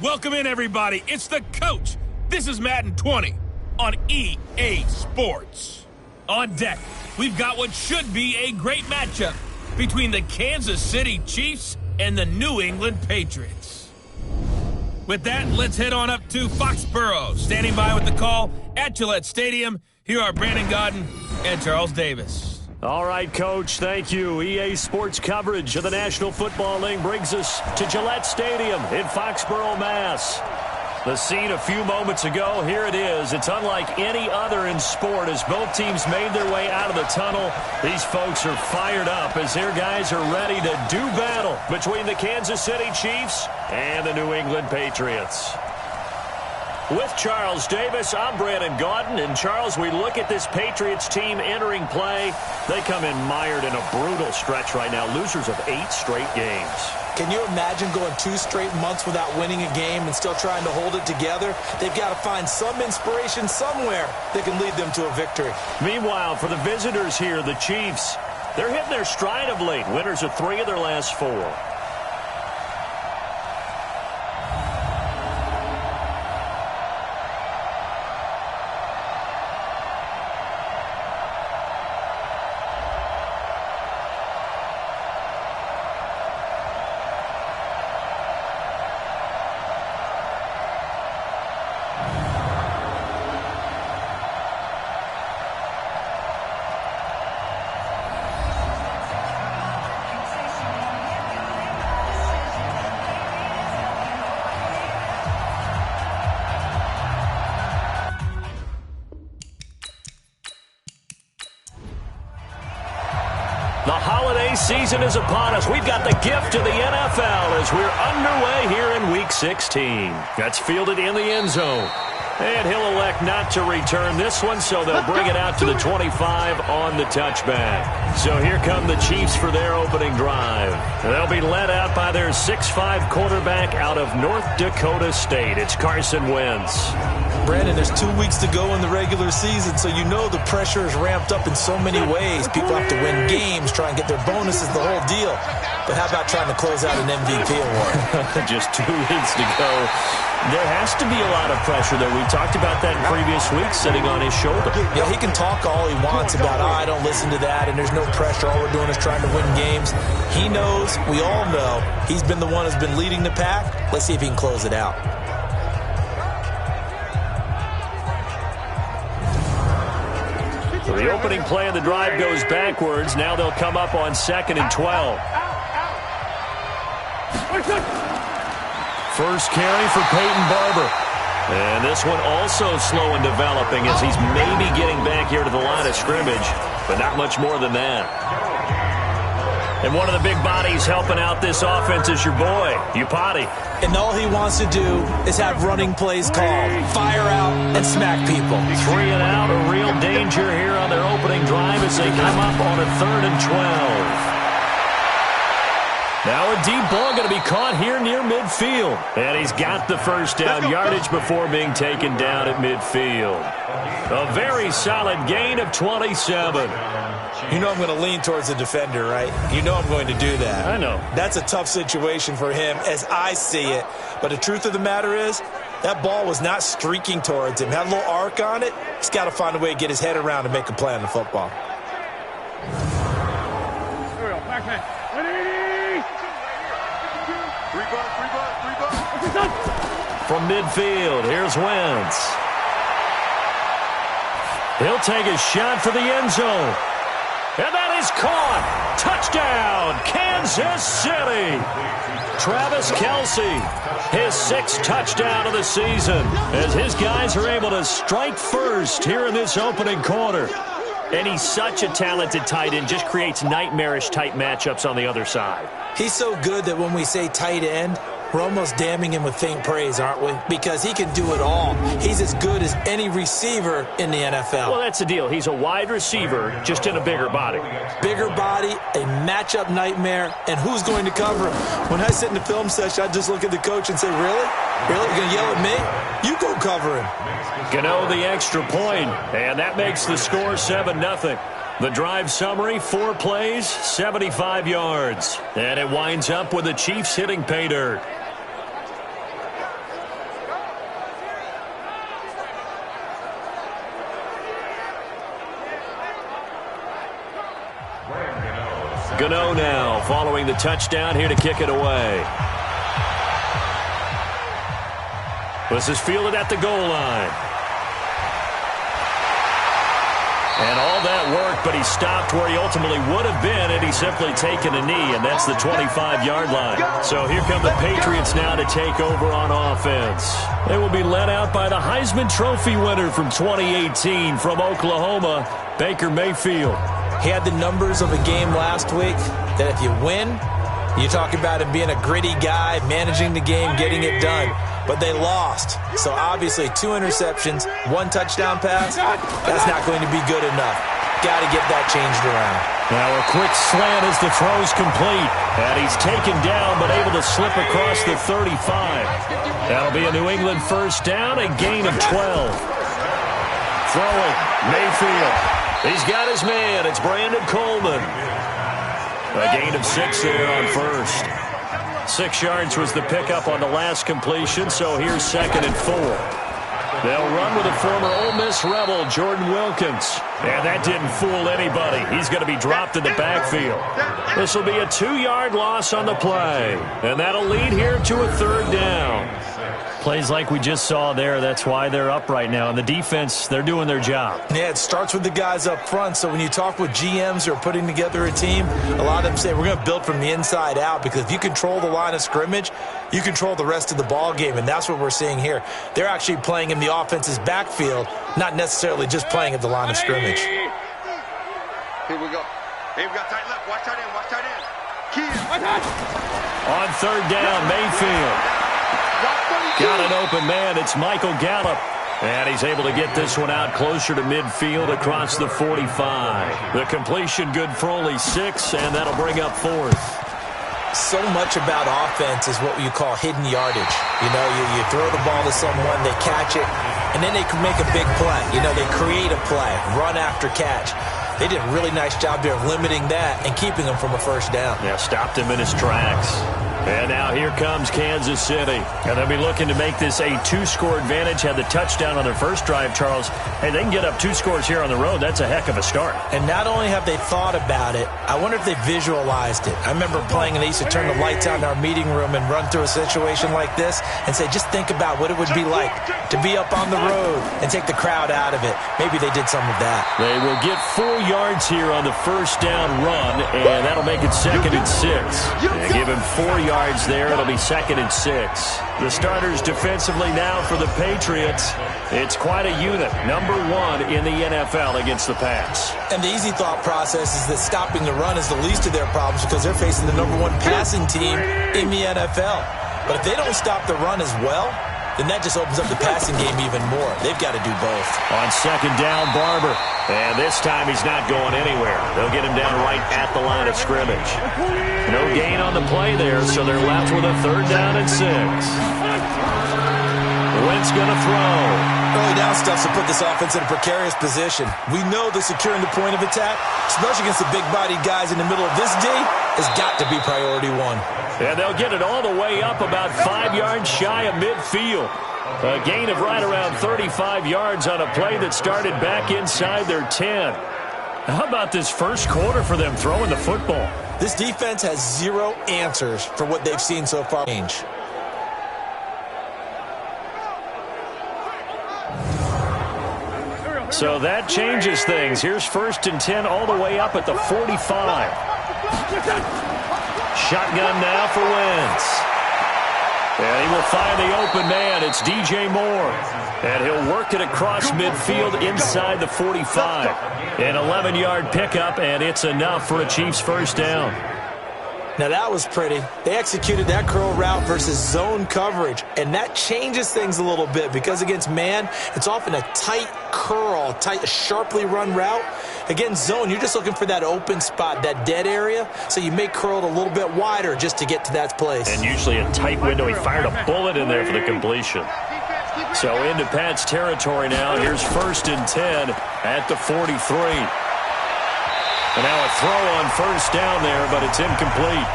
Welcome in, everybody. It's the coach. This is Madden 20 on EA Sports. On deck, we've got what should be a great matchup between the Kansas City Chiefs and the New England Patriots. With that, let's head on up to Foxborough. Standing by with the call at Gillette Stadium, here are Brandon Godden and Charles Davis. All right, Coach, thank you. EA Sports coverage of the National Football League brings us to Gillette Stadium in Foxborough, Mass. The scene a few moments ago, here it is. It's unlike any other in sport as both teams made their way out of the tunnel. These folks are fired up as their guys are ready to do battle between the Kansas City Chiefs and the New England Patriots. With Charles Davis, I'm Brandon Godden. And, Charles, we look at this Patriots team entering play. They come in mired in a brutal stretch right now, losers of 8 straight games. Can you imagine going 2 straight months without winning a game and still trying to hold it together? They've got to find some inspiration somewhere that can lead them to a victory. Meanwhile, for the visitors here, the Chiefs, they're hitting their stride of late. Winners of 3 of their last 4. The holiday season is upon us. We've got the gift of the NFL as we're underway here in Week 16. That's fielded in the end zone. And he'll elect not to return this one, so they'll bring it out to the 25 on the touchback. So here come the Chiefs for their opening drive. They'll be led out by their 6'5 quarterback out of North Dakota State. It's Carson Wentz. Brandon, there's 2 weeks to go in the regular season, so you know the pressure is ramped up in so many ways. People have to win games, try and get their bonuses, the whole deal. But how about trying to close out an MVP award? Just 2 weeks to go. There has to be a lot of pressure, though. We talked about that in previous weeks, sitting on his shoulder. Yeah, he can talk all he wants about, I don't listen to that, and there's no pressure. All we're doing is trying to win games. He knows, we all know, he's been the one who's been leading the pack. Let's see if he can close it out. So the opening play of the drive goes backwards. Now they'll come up on 2nd and 12. First carry for Peyton Barber. And this one also slow in developing as he's maybe getting back here to the line of scrimmage, but not much more than that. And one of the big bodies helping out this offense is your boy, Upati. And all he wants to do is have running plays called. Fire out and smack people. 3 and out, a real danger here on their opening drive as they come up on a 3rd and 12. Now a deep ball going to be caught here near midfield. And he's got the first down yardage before being taken down at midfield. A very solid gain of 27. You know I'm going to lean towards the defender, right? You know I'm going to do that. I know. That's a tough situation for him as I see it. But the truth of the matter is, that ball was not streaking towards him. Had a little arc on it. He's got to find a way to get his head around and make a play on the football. Here we go. Back man. 3 bucks. From midfield, here's Wentz. He'll take a shot for the end zone. And that is caught. Touchdown, Kansas City. Travis Kelce, his 6th touchdown of the season, as his guys are able to strike first here in this opening quarter. And he's such a talented tight end, just creates nightmarish-type matchups on the other side. He's so good that when we say tight end, we're almost damning him with faint praise, aren't we? Because he can do it all. He's as good as any receiver in the NFL. Well, that's the deal. He's a wide receiver, just in a bigger body. Bigger body, a matchup nightmare, and who's going to cover him? When I sit in the film session, I just look at the coach and say, really? Really? You're going to yell at me? You go cover him. Gano the extra point, and that makes the score 7-0. The drive summary, 4 plays, 75 yards. And it winds up with the Chiefs hitting pay dirt. Gano now following the touchdown here to kick it away. This is fielded at the goal line. And all that worked, but he stopped where he ultimately would have been had he simply taken a knee, and that's the 25-yard line. So here come the Patriots now to take over on offense. They will be led out by the Heisman Trophy winner from 2018 from Oklahoma, Baker Mayfield. He had the numbers of a game last week that if you win, you talk about him being a gritty guy, managing the game, getting it done. But they lost. So obviously 2 interceptions, 1 touchdown pass, that's not going to be good enough. Got to get that changed around. Now a quick slant as the throw's complete. And he's taken down but able to slip across the 35. That'll be a New England first down, a gain of 12. Throwing, Mayfield. He's got his man. It's Brandon Coleman. A gain of 6 there on first. 6 yards was the pickup on the last completion, so here's 2nd and 4. They'll run with a former Ole Miss Rebel, Jordan Wilkins. And that didn't fool anybody. He's going to be dropped in the backfield. This will be a 2-yard loss on the play. And that'll lead here to a 3rd down. Plays like we just saw there, that's why they're up right now. And the defense, they're doing their job. Yeah, it starts with the guys up front. So when you talk with GMs who are putting together a team, a lot of them say we're going to build from the inside out, because if you control the line of scrimmage, you control the rest of the ball game, and that's what we're seeing here. They're actually playing in the offense's backfield, not necessarily just playing at the line of scrimmage. Here we go. Hey, we got tight left. Watch tight end. Watch tight end. On 3rd down, Mayfield. Got an open man. It's Michael Gallup. And he's able to get this one out closer to midfield across the 45. The completion good for only 6, and that'll bring up 4th. So much about offense is what you call hidden yardage. You know, you throw the ball to someone, they catch it, and then they can make a big play. You know, they create a play, run after catch. They did a really nice job there of limiting that and keeping him from a first down. Yeah, stopped him in his tracks. And now here comes Kansas City. And they'll be looking to make this a 2-score advantage. Had the touchdown on their first drive, Charles. Hey, they can get up 2 scores here on the road. That's a heck of a start. And not only have they thought about it, I wonder if they visualized it. I remember playing, and they used to turn the lights out in our meeting room and run through a situation like this and say, just think about what it would be like to be up on the road and take the crowd out of it. Maybe they did some of that. They will get 4 yards here on the first down run, and that'll make it 2nd and 6. They give him 4 yards there. It'll be 2nd and 6. The starters defensively now for the Patriots. It's quite a unit. Number 1 in the NFL against the pass. And the easy thought process is that stopping the run is the least of their problems, because they're facing the number 1 passing team in the NFL. But if they don't stop the run as well, then that just opens up the passing game even more. They've got to do both. On 2nd down, Barber. And this time he's not going anywhere. They'll get him down right at the line of scrimmage. No gain on the play there, so they're left with a 3rd down and 6. Wentz going to throw. Early down stuff to put this offense in a precarious position. We know that securing the point of attack, especially against the big-bodied guys in the middle of this D, has got to be priority 1. And they'll get it all the way up about 5 yards shy of midfield. A gain of right around 35 yards on a play that started back inside their 10. How about this first quarter for them throwing the football? This defense has 0 answers for what they've seen so far. So that changes things. Here's 1st and 10 all the way up at the 45. Shotgun now for Wentz. And he will find the open man. It's DJ Moore. And he'll work it across midfield inside the 45. An 11-yard pickup, and it's enough for a Chiefs first down. Now that was pretty. They executed that curl route versus zone coverage, and that changes things a little bit, because against man, it's often a tight curl, tight, sharply run route. Against zone, you're just looking for that open spot, that dead area, so you make curl a little bit wider just to get to that place. And usually a tight window. He fired a bullet in there for the completion. So into Pat's territory now. Here's 1st and 10 at the 43. And now a throw on first down there, but it's incomplete.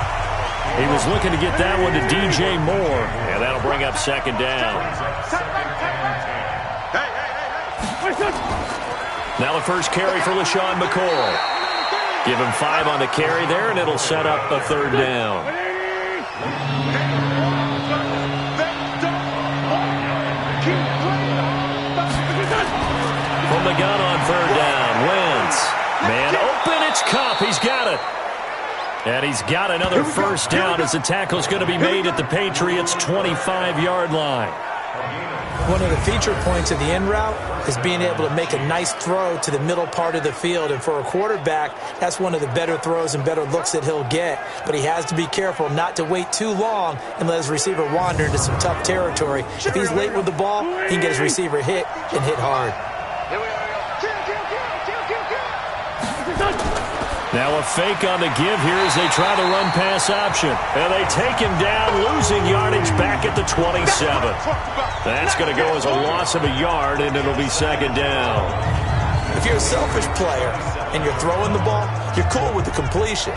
He was looking to get that one to DJ Moore, and that'll bring up 2nd down. Now the first carry for LaShawn McCoy. Give him 5 on the carry there, and it'll set up a third down. From the gun on third down, Wentz. Man open, it's Cup. He's got it. And he's got another first down as the tackle's going to be made at the Patriots' 25-yard line. One of the feature points of the in route is being able to make a nice throw to the middle part of the field. And for a quarterback, that's one of the better throws and better looks that he'll get. But he has to be careful not to wait too long and let his receiver wander into some tough territory. If he's late with the ball, he can get his receiver hit and hit hard. Now a fake on the give here as they try the run-pass option. And they take him down, losing yardage back at the 27. That's going to go as a loss of a yard, and it'll be second down. If you're a selfish player and you're throwing the ball, you're cool with the completion.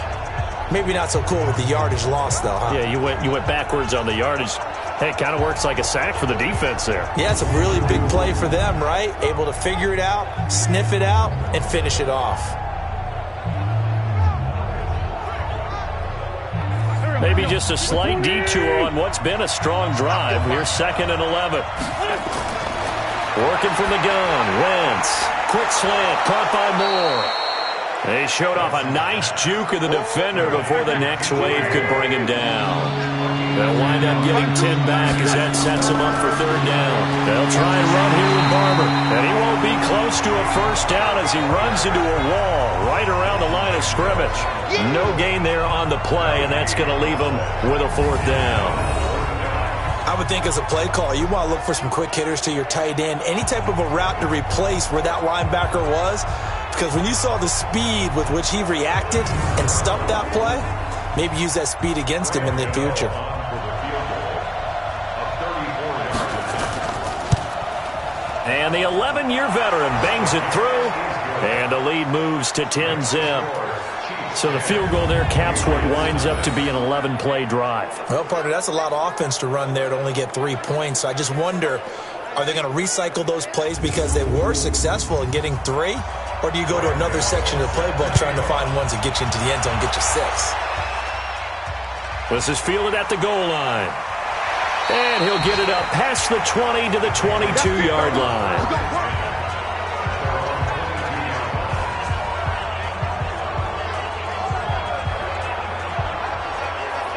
Maybe not so cool with the yardage loss, though, huh? Yeah, you went backwards on the yardage. Hey, it kind of works like a sack for the defense there. Yeah, it's a really big play for them, right? Able to figure it out, sniff it out, and finish it off. Maybe just a slight detour on what's been a strong drive. Here's 2nd and 11. Working from the gun. Wentz. Quick slant. Caught by Moore. They showed off a nice juke of the defender before the next wave could bring him down. They'll wind up getting 10 back as that sets him up for third down. They'll try and run here with Barber. And he won't be close to a first down as he runs into a wall right around the line of scrimmage. No gain there on the play, and that's going to leave him with a fourth down. I would think as a play call, you want to look for some quick hitters to your tight end. Any type of a route to replace where that linebacker was. Because when you saw the speed with which he reacted and stuffed that play, maybe use that speed against him in the future. And the 11-year veteran bangs it through, and the lead moves to 10-zip. So the field goal there caps what winds up to be an 11-play drive. Well, partner, that's a lot of offense to run there to only get 3 points. So I just wonder, are they going to recycle those plays because they were successful in getting 3? Or do you go to another section of the playbook trying to find ones that get you into the end zone and get you 6? This is fielded at the goal line. And he'll get it up past the 20 to the 22-yard line.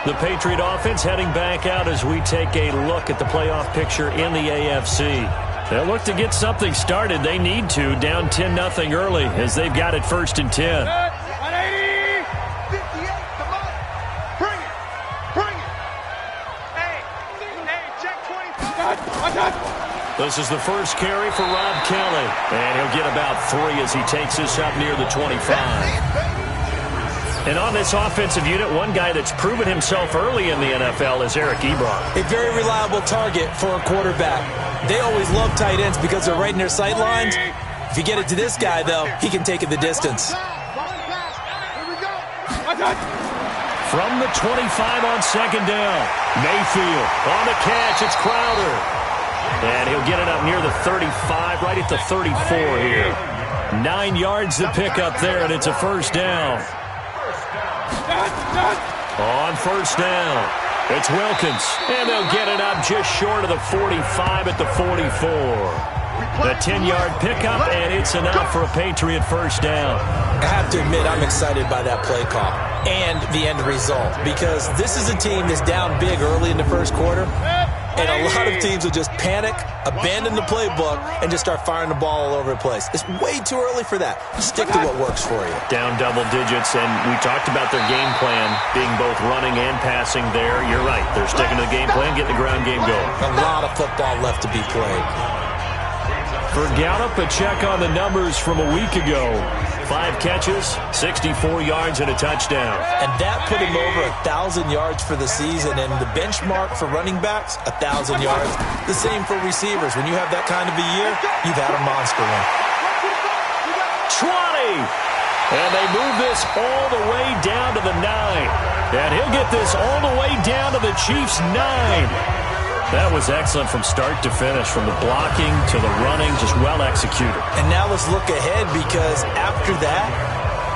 The Patriot offense heading back out as we take a look at the playoff picture in the AFC. They'll look to get something started. They need to, down 10-0 early as they've got it 1st and 10. 180, 58, come on. Bring it. Bring it. Hey, check 20. This is the first carry for Rob Kelly. And he'll get about 3 as he takes this up near the 25. And on this offensive unit, one guy that's proven himself early in the NFL is Eric Ebron. A very reliable target for a quarterback. They always love tight ends because they're right in their sight lines. If you get it to this guy, though, he can take it the distance. From the 25 on 2nd down. Mayfield on the catch. It's Crowder. And he'll get it up near the 35, right at the 34 here. 9 yards to pick up there, and it's a first down. On first down, it's Wilkins, and they'll get it up just short of the 45 at the 44. The 10-yard pickup, and it's enough for a Patriot first down. I have to admit, I'm excited by that play call and the end result because this is a team that's down big early in the first quarter, and a lot of teams will just panic, abandon the playbook, and just start firing the ball all over the place. It's way too early for that. Stick to what works for you. Down double digits, and we talked about their game plan being both running and passing there. You're right. They're sticking to the game plan, getting the ground game going. A lot of football left to be played. For Gallup, a check on the numbers from a week ago. 5 catches, 64 yards, and a touchdown. And that put him over 1,000 yards for the season. And the benchmark for running backs, 1,000 yards. The same for receivers. When you have that kind of a year, you've had a monster one. 20! And they move this all the way down to the 9. And he'll get this all the way down to the Chiefs' 9. That was excellent from start to finish, from the blocking to the running, just well executed. And now let's look ahead because after that,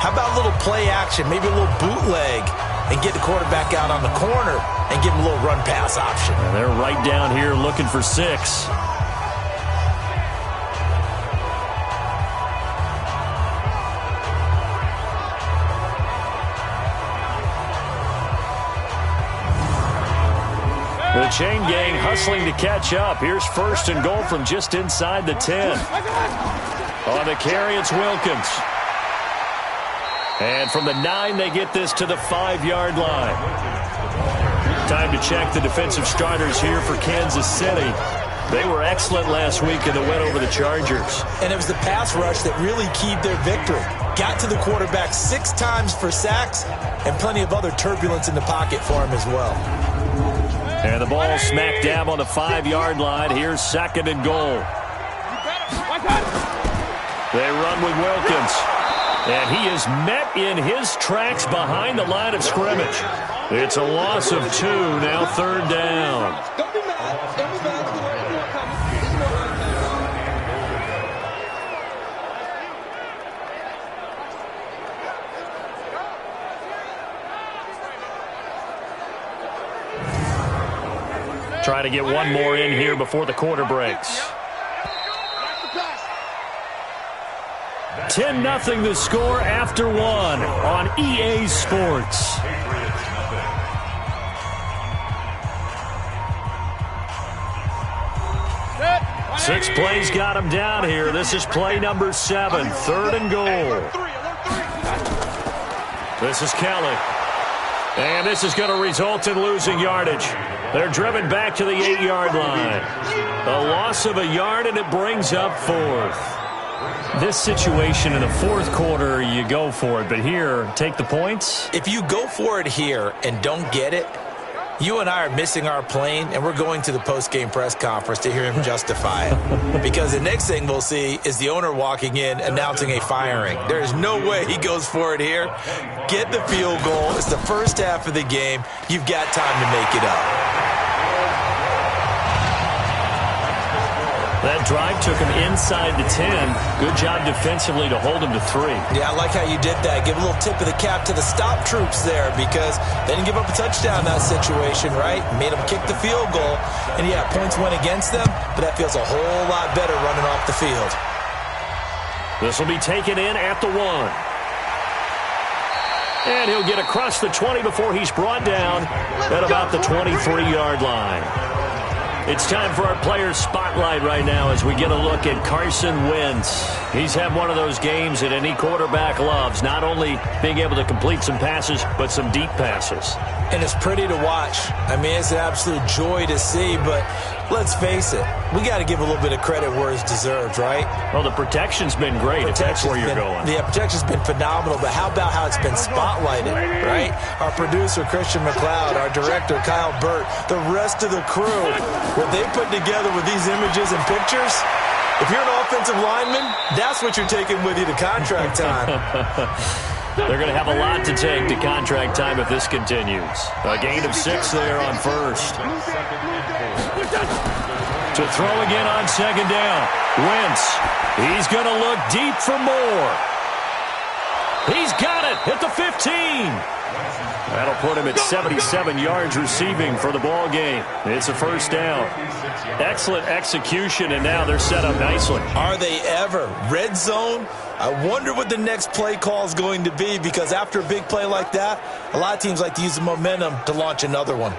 How about a little play action, maybe a little bootleg, and get the quarterback out on the corner and give him a little run pass option? And they're right down here looking for 6. The chain gang hustling to catch up. Here's 1st and goal from just inside the 10. On the carry, it's Wilkins. And from the 9, they get this to the 5-yard line. Time to check the defensive starters here for Kansas City. They were excellent last week in the win over the Chargers. And it was the pass rush that really keyed their victory. Got to the quarterback 6 times for sacks and plenty of other turbulence in the pocket for him as well. And the ball smack dab on the 5-yard line. Here's 2nd and goal. They run with Wilkins. And he is met in his tracks behind the line of scrimmage. It's a loss of 2, now 3rd down. Trying to get one more in here before the quarter breaks. 10-0 the score after 1 on EA Sports. Six plays got him down here. This is play number 7, 3rd and goal. This is Kelly. And this is going to result in losing yardage. They're driven back to the 8-yard line. A loss of a yard, and it brings up 4th. This situation in the 4th quarter, you go for it. But here, take the points. If you go for it here and don't get it, you and I are missing our plane, and we're going to the post-game press conference to hear him justify it. Because the next thing we'll see is the owner walking in announcing a firing. There is no way he goes for it here. Get the field goal. It's the first half of the game. You've got time to make it up. That drive took him inside the 10. Good job defensively to hold him to 3. Yeah, I like how you did that. Give a little tip of the cap to the stop troops there because they didn't give up a touchdown in that situation, right? Made them kick the field goal. And, yeah, points went against them, but that feels a whole lot better running off the field. This will be taken in at the 1. And he'll get across the 20 before he's brought down at about the 23-yard line. It's time for our player spotlight right now as we get a look at Carson Wentz. He's had one of those games that any quarterback loves, not only being able to complete some passes, but some deep passes. And it's pretty to watch. I mean, it's an absolute joy to see, but let's face it, we got to give a little bit of credit where it's deserved, right? Well, the protection's been great, if that's where you're going. The protection's been phenomenal, but how about how it's been spotlighted, right? Our producer, Christian McLeod, our director, Kyle Burt, the rest of the crew, what they put together with these images and pictures, if you're an offensive lineman, that's what you're taking with you to contract time. They're going to have a lot to take to contract time if this continues. A gain of 6 there on 1st. To throw again on 2nd down. Wentz. He's going to look deep for more. He's got it at the 15. That'll put him at 77 yards receiving for the ball game. It's a 1st down. Excellent execution, and now they're set up nicely. Are they ever? Red zone? I wonder what the next play call is going to be because after a big play like that, a lot of teams like to use the momentum to launch another one.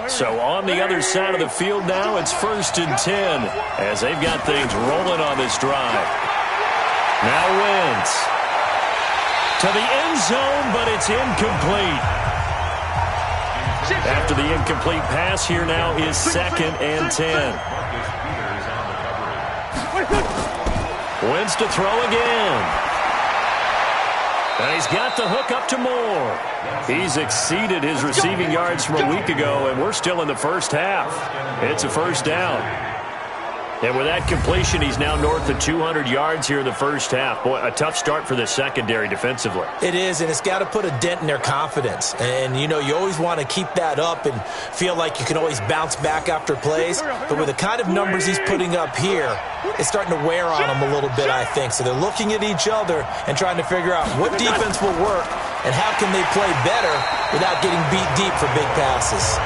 So on the other side of the field now, it's 1st and 10 as they've got things rolling on this drive. Now Wentz to the end zone, but it's incomplete. After the incomplete pass, here now is 2nd and 10. Wentz to throw again. And he's got the hook up to Moore. He's exceeded his receiving yards from a week ago, and we're still in the first half. It's a 1st down. And with that completion, he's now north of 200 yards here in the first half. Boy, a tough start for the secondary defensively. It is, and it's got to put a dent in their confidence. And, you know, you always want to keep that up and feel like you can always bounce back after plays. But with the kind of numbers he's putting up here, it's starting to wear on them a little bit, I think. So they're looking at each other and trying to figure out what defense will work and how can they play better without getting beat deep for big passes.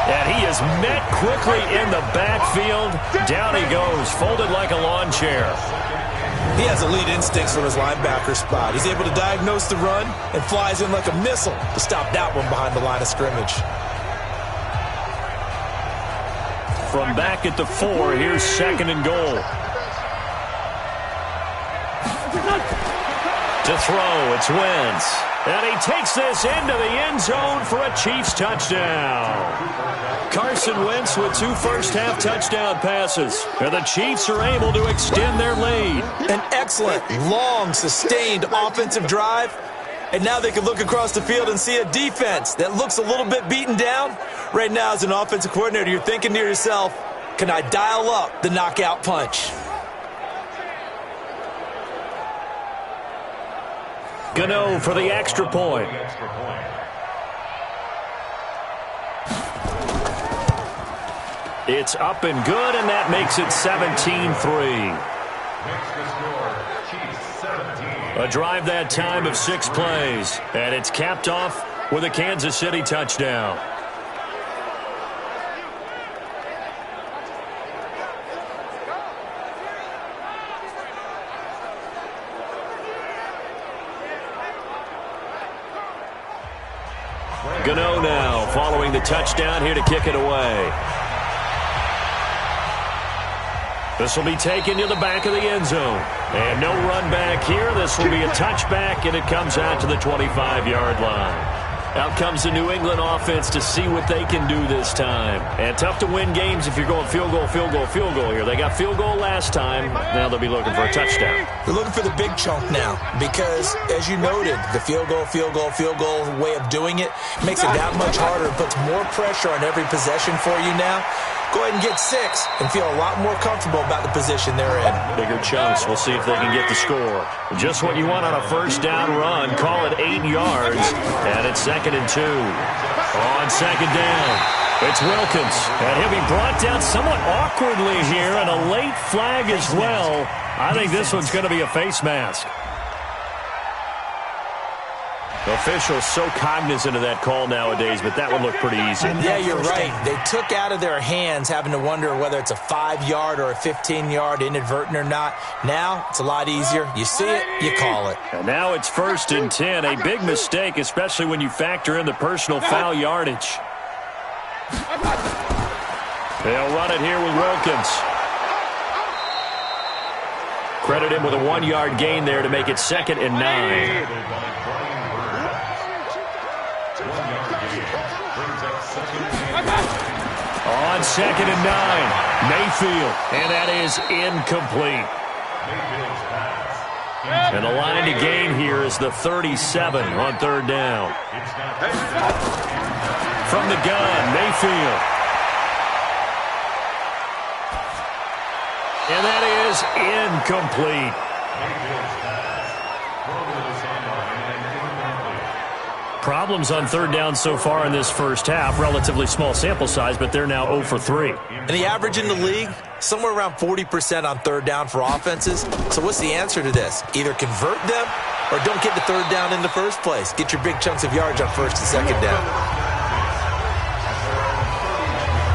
And he is met quickly in the backfield. Down he goes, folded like a lawn chair. He has elite instincts from his linebacker spot. He's able to diagnose the run and flies in like a missile to stop that one behind the line of scrimmage. From back at the 4, here's 2nd and goal. To throw, it's Wentz. And he takes this into the end zone for a Chiefs touchdown. Carson Wentz with 2 first-half touchdown passes. And the Chiefs are able to extend their lead. An excellent, long, sustained offensive drive. And now they can look across the field and see a defense that looks a little bit beaten down. Right now, as an offensive coordinator, you're thinking to yourself, can I dial up the knockout punch? Gano for the extra point. It's up and good, and that makes it 17-3. A drive that time of 6 plays, and it's capped off with a Kansas City touchdown. Gano now following the touchdown here to kick it away. This will be taken to the back of the end zone. And no run back here. This will be a touchback, and it comes out to the 25-yard line. Out comes the New England offense to see what they can do this time. And tough to win games if you're going field goal, field goal, field goal here. They got field goal last time. Now they'll be looking for a touchdown. They're looking for the big chunk now because, as you noted, the field goal way of doing it makes it that much harder and puts more pressure on every possession for you now. Go ahead and get 6 and feel a lot more comfortable about the position they're in. Bigger chunks. We'll see if they can get the score. Just what you want on a first down run. Call it 8 yards. And it's 2nd and 2. On 2nd down, it's Wilkins. And he'll be brought down somewhat awkwardly here. And a late flag as well. I think this one's going to be a face mask. Officials so cognizant of that call nowadays, but that would look pretty easy. Yeah, you're right. They took out of their hands having to wonder whether it's a 5-yard or a 15-yard inadvertent or not. Now, it's a lot easier. You see it, you call it. And now it's 1st and 10. A big mistake, especially when you factor in the personal foul yardage. They'll run it here with Wilkins. Credit him with a 1-yard gain there to make it 2nd and 9. On 2nd and 9, Mayfield, and that is incomplete. And the line to gain here is the 37 on 3rd down. From the gun, Mayfield. And that is incomplete. Problems on 3rd down so far in this first half. Relatively small sample size, but they're now 0 for 3. And the average in the league, somewhere around 40% on 3rd down for offenses. So what's the answer to this? Either convert them or don't get the 3rd down in the first place. Get your big chunks of yards on 1st and 2nd down.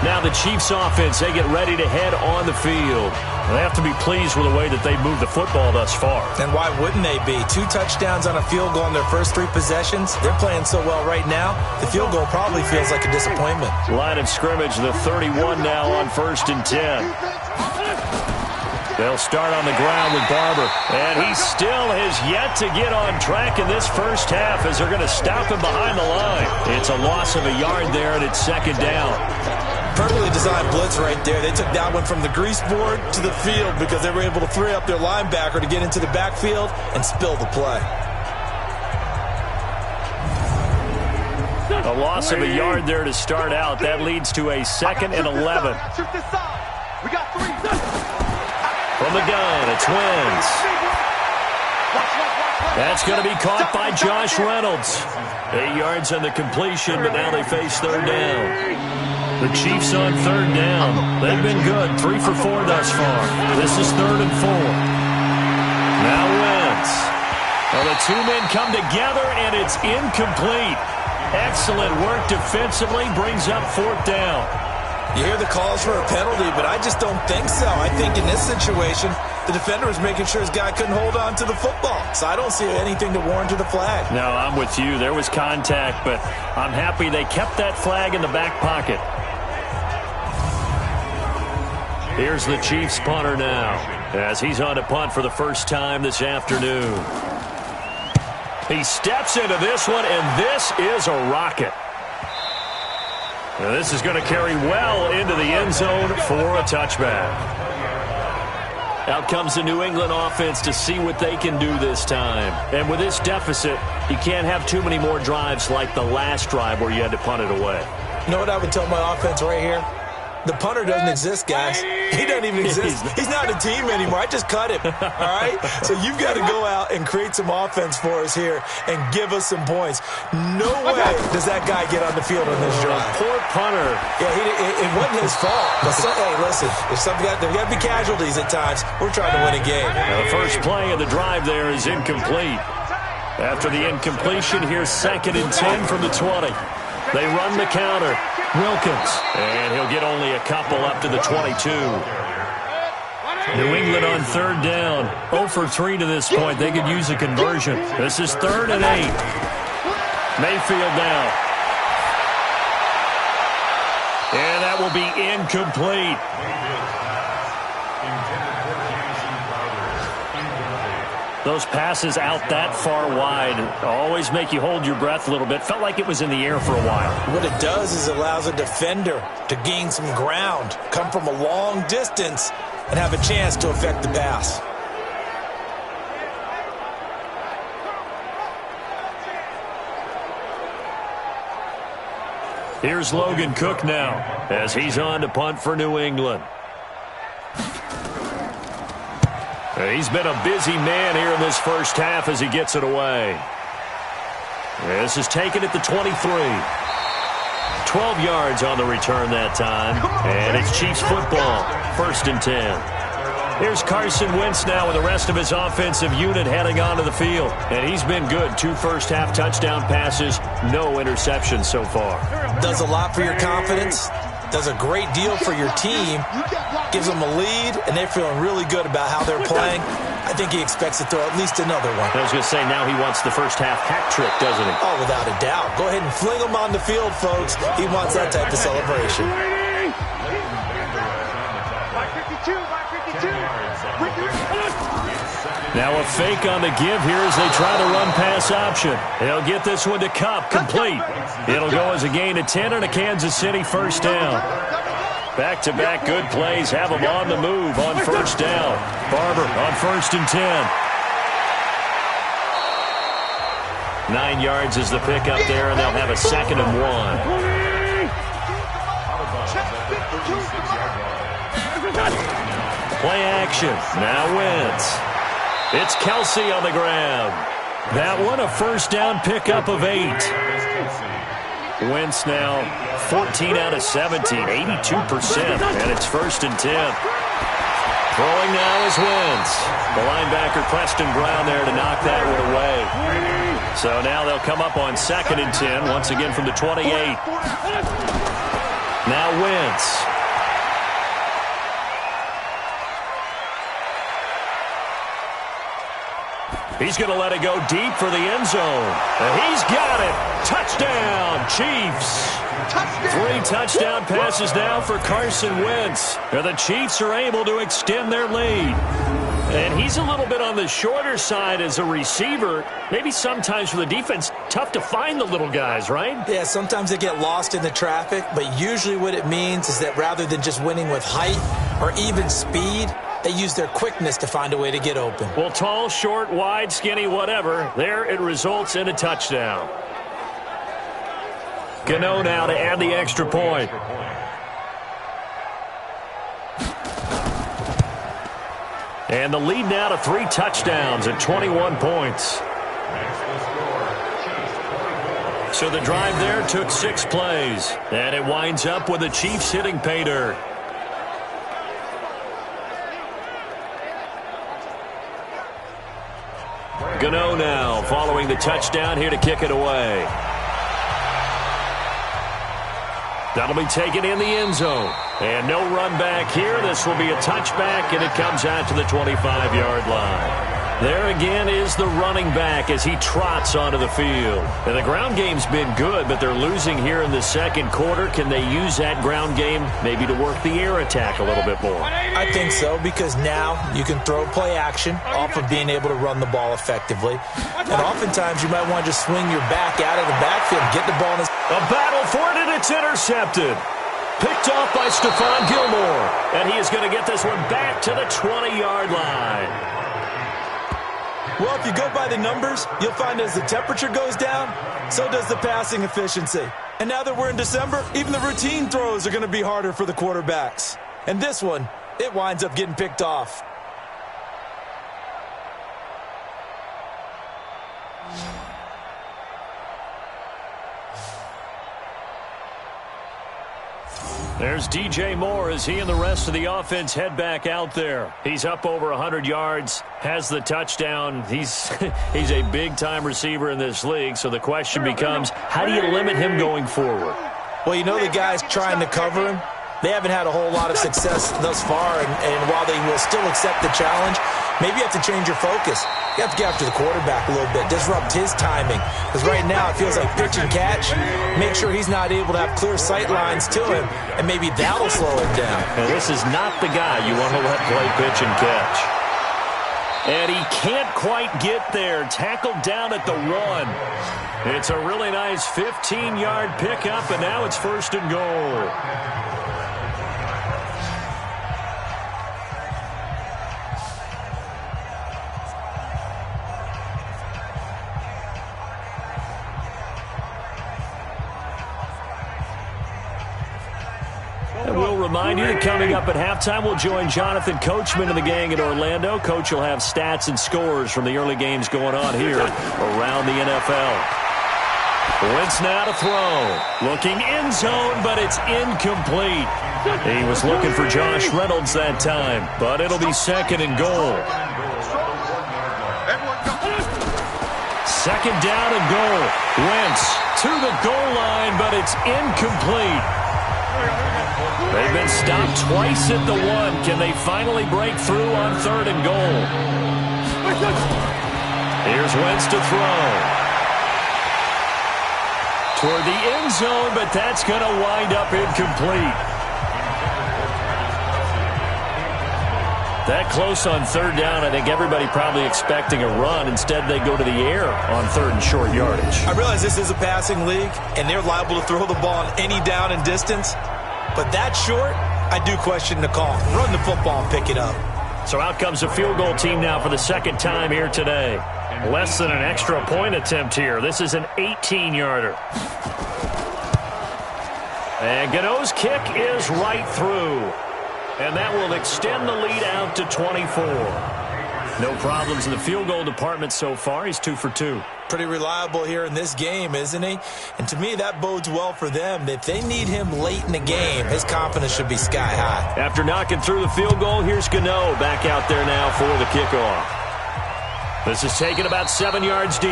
Now the Chiefs offense, they get ready to head on the field. They have to be pleased with the way that they moved the football thus far. And why wouldn't they be? 2 touchdowns on a field goal in their first 3 possessions. They're playing so well right now, the field goal probably feels like a disappointment. Line of scrimmage, the 31 now on 1st and 10. They'll start on the ground with Barber. And he still has yet to get on track in this first half as they're going to stop him behind the line. It's a loss of a yard there, and it's 2nd down. Perfectly designed blitz right there. They took that one from the grease board to the field because they were able to free up their linebacker to get into the backfield and spill the play. A loss of a yard there to start out. That leads to a 2nd and 11. We got 3. From the gun, it's Wentz. That's going to be caught by Josh Reynolds. 8 yards on the completion, but now they face third down. The Chiefs on third down. They've been good, 3 for 4 thus far. This is 3rd and 4. Now Wentz. Well, the two men come together, and it's incomplete. Excellent work defensively, brings up 4th down. You hear the calls for a penalty, but I just don't think so. I think in this situation, the defender was making sure his guy couldn't hold on to the football. So I don't see anything to warrant the flag. No, I'm with you. There was contact, but I'm happy they kept that flag in the back pocket. Here's the Chiefs punter now, as he's on to punt for the first time this afternoon. He steps into this one, and this is a rocket. Now this is going to carry well into the end zone for a touchback. Out comes the New England offense to see what they can do this time. And with this deficit, you can't have too many more drives like the last drive where you had to punt it away. You know what I would tell my offense right here? The punter doesn't exist, guys. He doesn't even exist. He's not a team anymore. I just cut him, all right? So you've got to go out and create some offense for us here and give us some points. No way does that guy get on the field on this drive. Poor punter. Yeah, it wasn't his fault. But hey, listen, there's got to be casualties at times. We're trying to win a game. Now, the first play of the drive there is incomplete. After the incompletion, here's 2nd and 10 from the 20. They run the counter. Wilkins, and he'll get only a couple up to the 22. New England on third down. 0 for 3 to this point. They could use a conversion. This is 3rd and 8. Mayfield now. And that will be incomplete. Those passes out that far wide always make you hold your breath a little bit. Felt like it was in the air for a while. What it does is it allows a defender to gain some ground, come from a long distance, and have a chance to affect the pass. Here's Logan Cook now as he's on to punt for New England. He's been a busy man here in this first half as he gets it away. This is taken at the 23. 12 yards on the return that time. And it's Chiefs football. 1st and 10. Here's Carson Wentz now with the rest of his offensive unit heading onto the field. And he's been good. 2 first-half touchdown passes. No interceptions so far. Does a lot for your confidence. Does a great deal for your team. Gives them a lead, and they're feeling really good about how they're playing. I think he expects to throw at least another one. I was going to say, now he wants the first-half hat trick, doesn't he? Oh, without a doubt. Go ahead and fling him on the field, folks. He wants that type of celebration. Now a fake on the give here as they try to run pass option. They'll get this one to Kupp, complete. It'll go as a gain of 10 and a Kansas City first down. Back-to-back good plays have them on the move on first down. Barber on 1st and 10. 9 yards is the pickup there, and they'll have a 2nd and 1. Play action. Now Wentz. It's Kelsey on the ground. That one a first down pickup of 8. Wentz now 14 out of 17, 82%, and it's 1st and 10. Throwing now is Wentz. The linebacker Preston Brown there to knock that one away. So now they'll come up on 2nd and 10, once again from the 28. Now Wentz. He's going to let it go deep for the end zone. And he's got it. Touchdown, Chiefs. 3 touchdown passes now for Carson Wentz. And the Chiefs are able to extend their lead. And he's a little bit on the shorter side as a receiver. Maybe sometimes for the defense, tough to find the little guys, right? Yeah, sometimes they get lost in the traffic. But usually what it means is that rather than just winning with height or even speed, they use their quickness to find a way to get open. Well, tall, short, wide, skinny, whatever. There it results in a touchdown. Gano now to add the extra point. And the lead now to 3 touchdowns at 21 points. So the drive there took 6 plays. And it winds up with the Chiefs hitting pay dirt. Gano now following the touchdown here to kick it away. That'll be taken in the end zone. And no run back here. This will be a touchback, and it comes out to the 25-yard line. There again is the running back as he trots onto the field. And the ground game's been good, but they're losing here in the second quarter. Can they use that ground game maybe to work the air attack a little bit more? I think so, because now you can throw play action off of being able to run the ball effectively. And oftentimes you might want to just swing your back out of the backfield and get the ball in his... A battle for it, and it's intercepted. Picked off by Stephon Gilmore. And he is going to get this one back to the 20-yard line. Well, if you go by the numbers, you'll find as the temperature goes down, so does the passing efficiency. And now that we're in December, even the routine throws are going to be harder for the quarterbacks. And this one, it winds up getting picked off. There's DJ Moore as he and the rest of the offense head back out there. He's up over 100 yards, has the touchdown. He's a big-time receiver in this league, so the question becomes, how do you limit him going forward? Well, you know the guys trying to cover him, they haven't had a whole lot of success thus far, and while they will still accept the challenge, maybe you have to change your focus. You have to get after the quarterback a little bit, disrupt his timing. Because right now it feels like pitch and catch. Make sure he's not able to have clear sight lines to him, and maybe that'll slow him down. And this is not the guy you want to let play pitch and catch. And he can't quite get there. Tackled down at the 1. It's a really nice 15-yard pickup, and now it's 1st and goal. And we'll remind you that coming up at halftime, we'll join Jonathan Coachman and the gang in Orlando. Coach will have stats and scores from the early games going on here around the NFL. Wentz now to throw. Looking end zone, but it's incomplete. He was looking for Josh Reynolds that time, but it'll be 2nd and goal. 2nd down and goal. Wentz to the goal line, but it's incomplete. They've been stopped twice at the 1. Can they finally break through on 3rd and goal? Here's Wentz to throw. Toward the end zone, but that's going to wind up incomplete. That close on 3rd down, I think everybody probably expecting a run. Instead, they go to the air on 3rd and short yardage. I realize this is a passing league, and they're liable to throw the ball on any down and distance. But that short, I do question the call. Run the football and pick it up. So out comes a field goal team now for the 2nd time here today. Less than an extra point attempt here. This is an 18-yarder. And Gano's kick is right through. And that will extend the lead out to 24. No problems in the field goal department so far. He's 2 for 2. Pretty reliable here in this game, isn't he? And to me, that bodes well for them. If they need him late in the game, his confidence should be sky high. After knocking through the field goal, here's Gano back out there now for the kickoff. This is taken about 7 yards deep.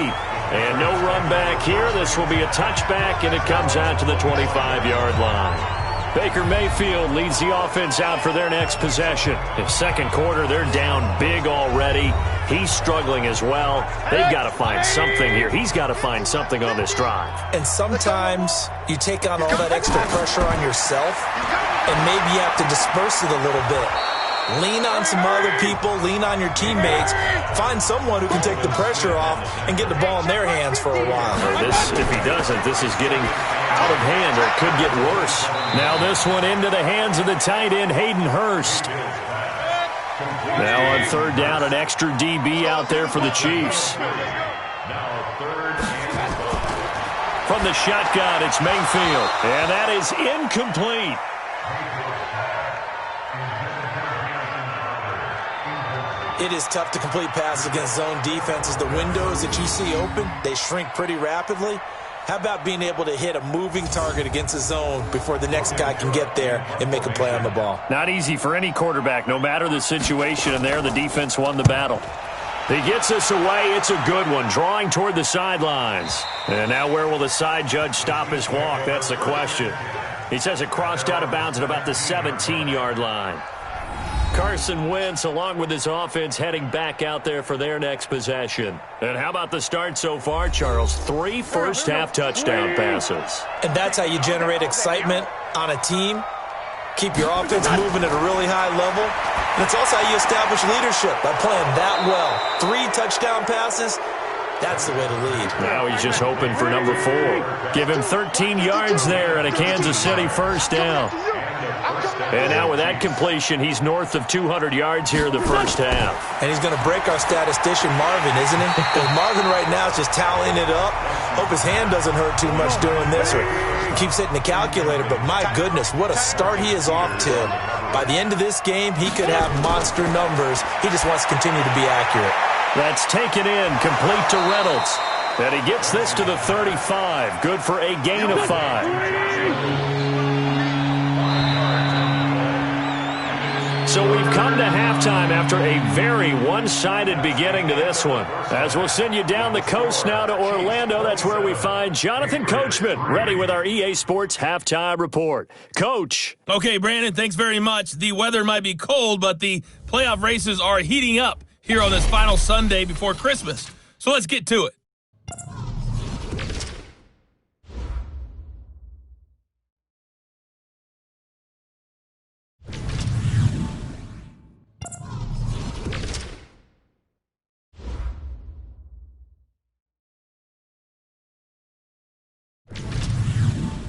And no run back here. This will be a touchback, and it comes out to the 25-yard line. Baker Mayfield leads the offense out for their next possession. In 2nd quarter, they're down big already. He's struggling as well. They've got to find something here. He's got to find something on this drive. And sometimes you take on all that extra pressure on yourself, and maybe you have to disperse it a little bit. Lean on some other people. Lean on your teammates. Find someone who can take the pressure off and get the ball in their hands for a while. If he doesn't, this is getting out of hand, or it could get worse. Now this one into the hands of the tight end, Hayden Hurst. Now on 3rd down, an extra DB out there for the Chiefs. From the shotgun, it's Mayfield. And that is incomplete. It is tough to complete passes against zone defenses. The windows that you see open, they shrink pretty rapidly. How about being able to hit a moving target against a zone before the next guy can get there and make a play on the ball? Not easy for any quarterback, no matter the situation, and there the defense won the battle. He gets this away. It's a good one, drawing toward the sidelines. And now where will the side judge stop his walk? That's the question. He says it crossed out of bounds at about the 17-yard line. Carson Wentz, along with his offense, heading back out there for their next possession. And how about the start so far, Charles? 3 first-half touchdown passes. And that's how you generate excitement on a team. Keep your offense moving at a really high level. And it's also how you establish leadership, by playing that well. 3 touchdown passes, that's the way to lead. Now he's just hoping for number 4. Give him 13 yards there and a Kansas City first down. And now with that completion, he's north of 200 yards here in the first half. And he's going to break our statistician Marvin, isn't he? Because Marvin right now is just tallying it up. Hope his hand doesn't hurt too much doing this, or he keeps hitting the calculator. But my goodness, what a start he is off to. By the end of this game, he could have monster numbers. He just wants to continue to be accurate. That's taken in, complete to Reynolds. And he gets this to the 35. Good for a gain of 5. So we've come to halftime after a very one-sided beginning to this one. As we'll send you down the coast now to Orlando, that's where we find Jonathan Coachman, ready with our EA Sports Halftime Report. Coach. Okay, Brandon, thanks very much. The weather might be cold, but the playoff races are heating up here on this final Sunday before Christmas. So let's get to it.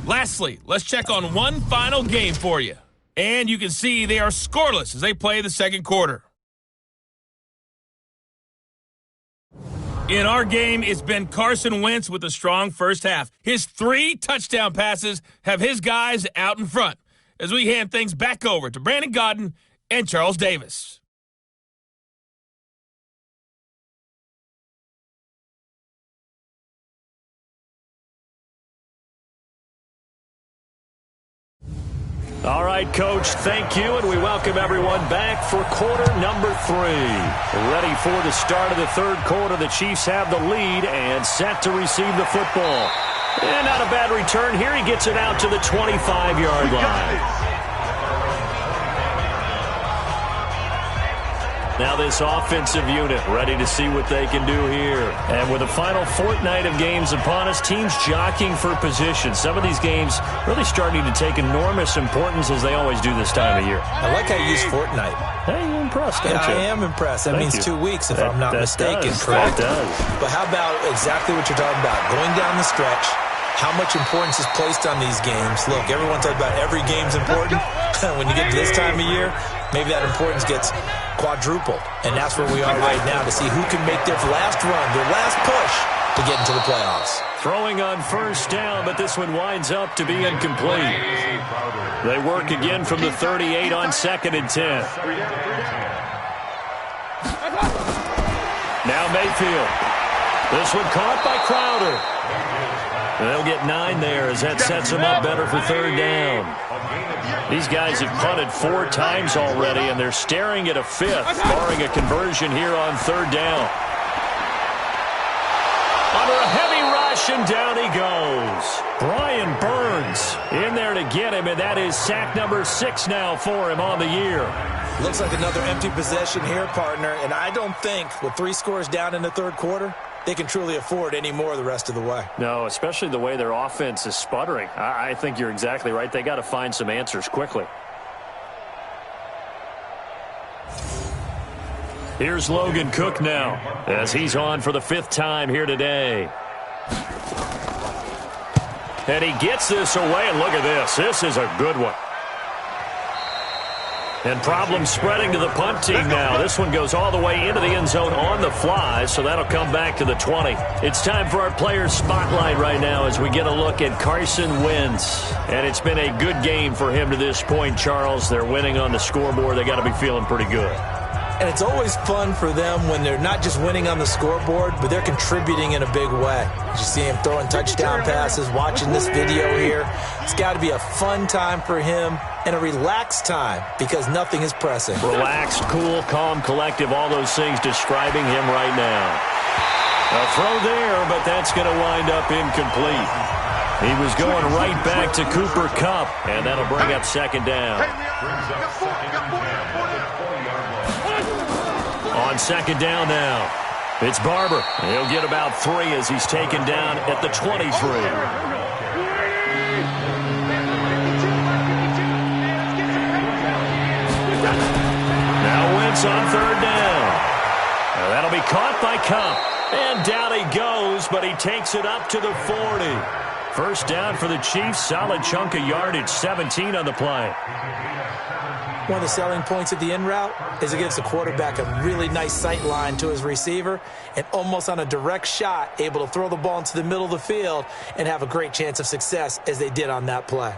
Lastly, let's check on one final game for you. And you can see they are scoreless as they play the second quarter. In our game, it's been Carson Wentz with a strong first half. His 3 touchdown passes have his guys out in front as we hand things back over to Brandon Godden and Charles Davis. All right, Coach, thank you, and we welcome everyone back for quarter number 3. Ready for the start of the third quarter. The Chiefs have the lead and set to receive the football. And not a bad return here. He gets it out to the 25-yard line. Now this offensive unit ready to see what they can do here. And with the final fortnight of games upon us, teams jockeying for position. Some of these games really starting to take enormous importance as they always do this time of year. I like how you use fortnight. Hey, you're impressed, don't you? I am impressed. That means 2 weeks if I'm not mistaken, That correct? does. But how about exactly what you're talking about? Going down the stretch, how much importance is placed on these games? Look, everyone talks about every game's important. When you get to this time of year, maybe that importance gets quadrupled. And that's where we are right now to see who can make their last run, their last push to get into the playoffs. Throwing on first down, but this one winds up to be incomplete. They work again from the 38 on 2nd and 10. Now Mayfield. This one caught by Crowder. They'll get 9 there as that sets them up better for third down. These guys have punted 4 times already, and they're staring at a 5th, barring a conversion here on third down. Under a heavy rush, and down he goes. Brian Burns in there to get him, and that is sack number 6 now for him on the year. Looks like another empty possession here, partner, and I don't think with 3 scores down in the third quarter, they can truly afford any more the rest of the way. No, especially the way their offense is sputtering. I think you're exactly right. They got to find some answers quickly. Here's Logan Cook now as he's on for the 5th time here today. And he gets this away, and look at this. This is a good one. And problems spreading to the punt team now. This one goes all the way into the end zone on the fly, so that'll come back to the 20. It's time for our player spotlight right now as we get a look at Carson Wentz. And it's been a good game for him to this point, Charles. They're winning on the scoreboard. They got to be feeling pretty good. And it's always fun for them when they're not just winning on the scoreboard, but they're contributing in a big way. You see him throwing touchdown passes, watching this video here. It's got to be a fun time for him and a relaxed time because nothing is pressing. Relaxed, cool, calm, collective, all those things describing him right now. A throw there, but that's going to wind up incomplete. He was going right back to Cooper Kupp, and that'll bring up second down. On second down now, it's Barber. He'll get about 3 as he's taken down at the 23. Now Wentz on third down. Now that'll be caught by Kupp. And down he goes, but he takes it up to the 40. First down for the Chiefs. Solid chunk of yardage, 17 on the play. One of the selling points of the in route is it gives the quarterback a really nice sight line to his receiver and almost on a direct shot able to throw the ball into the middle of the field and have a great chance of success as they did on that play.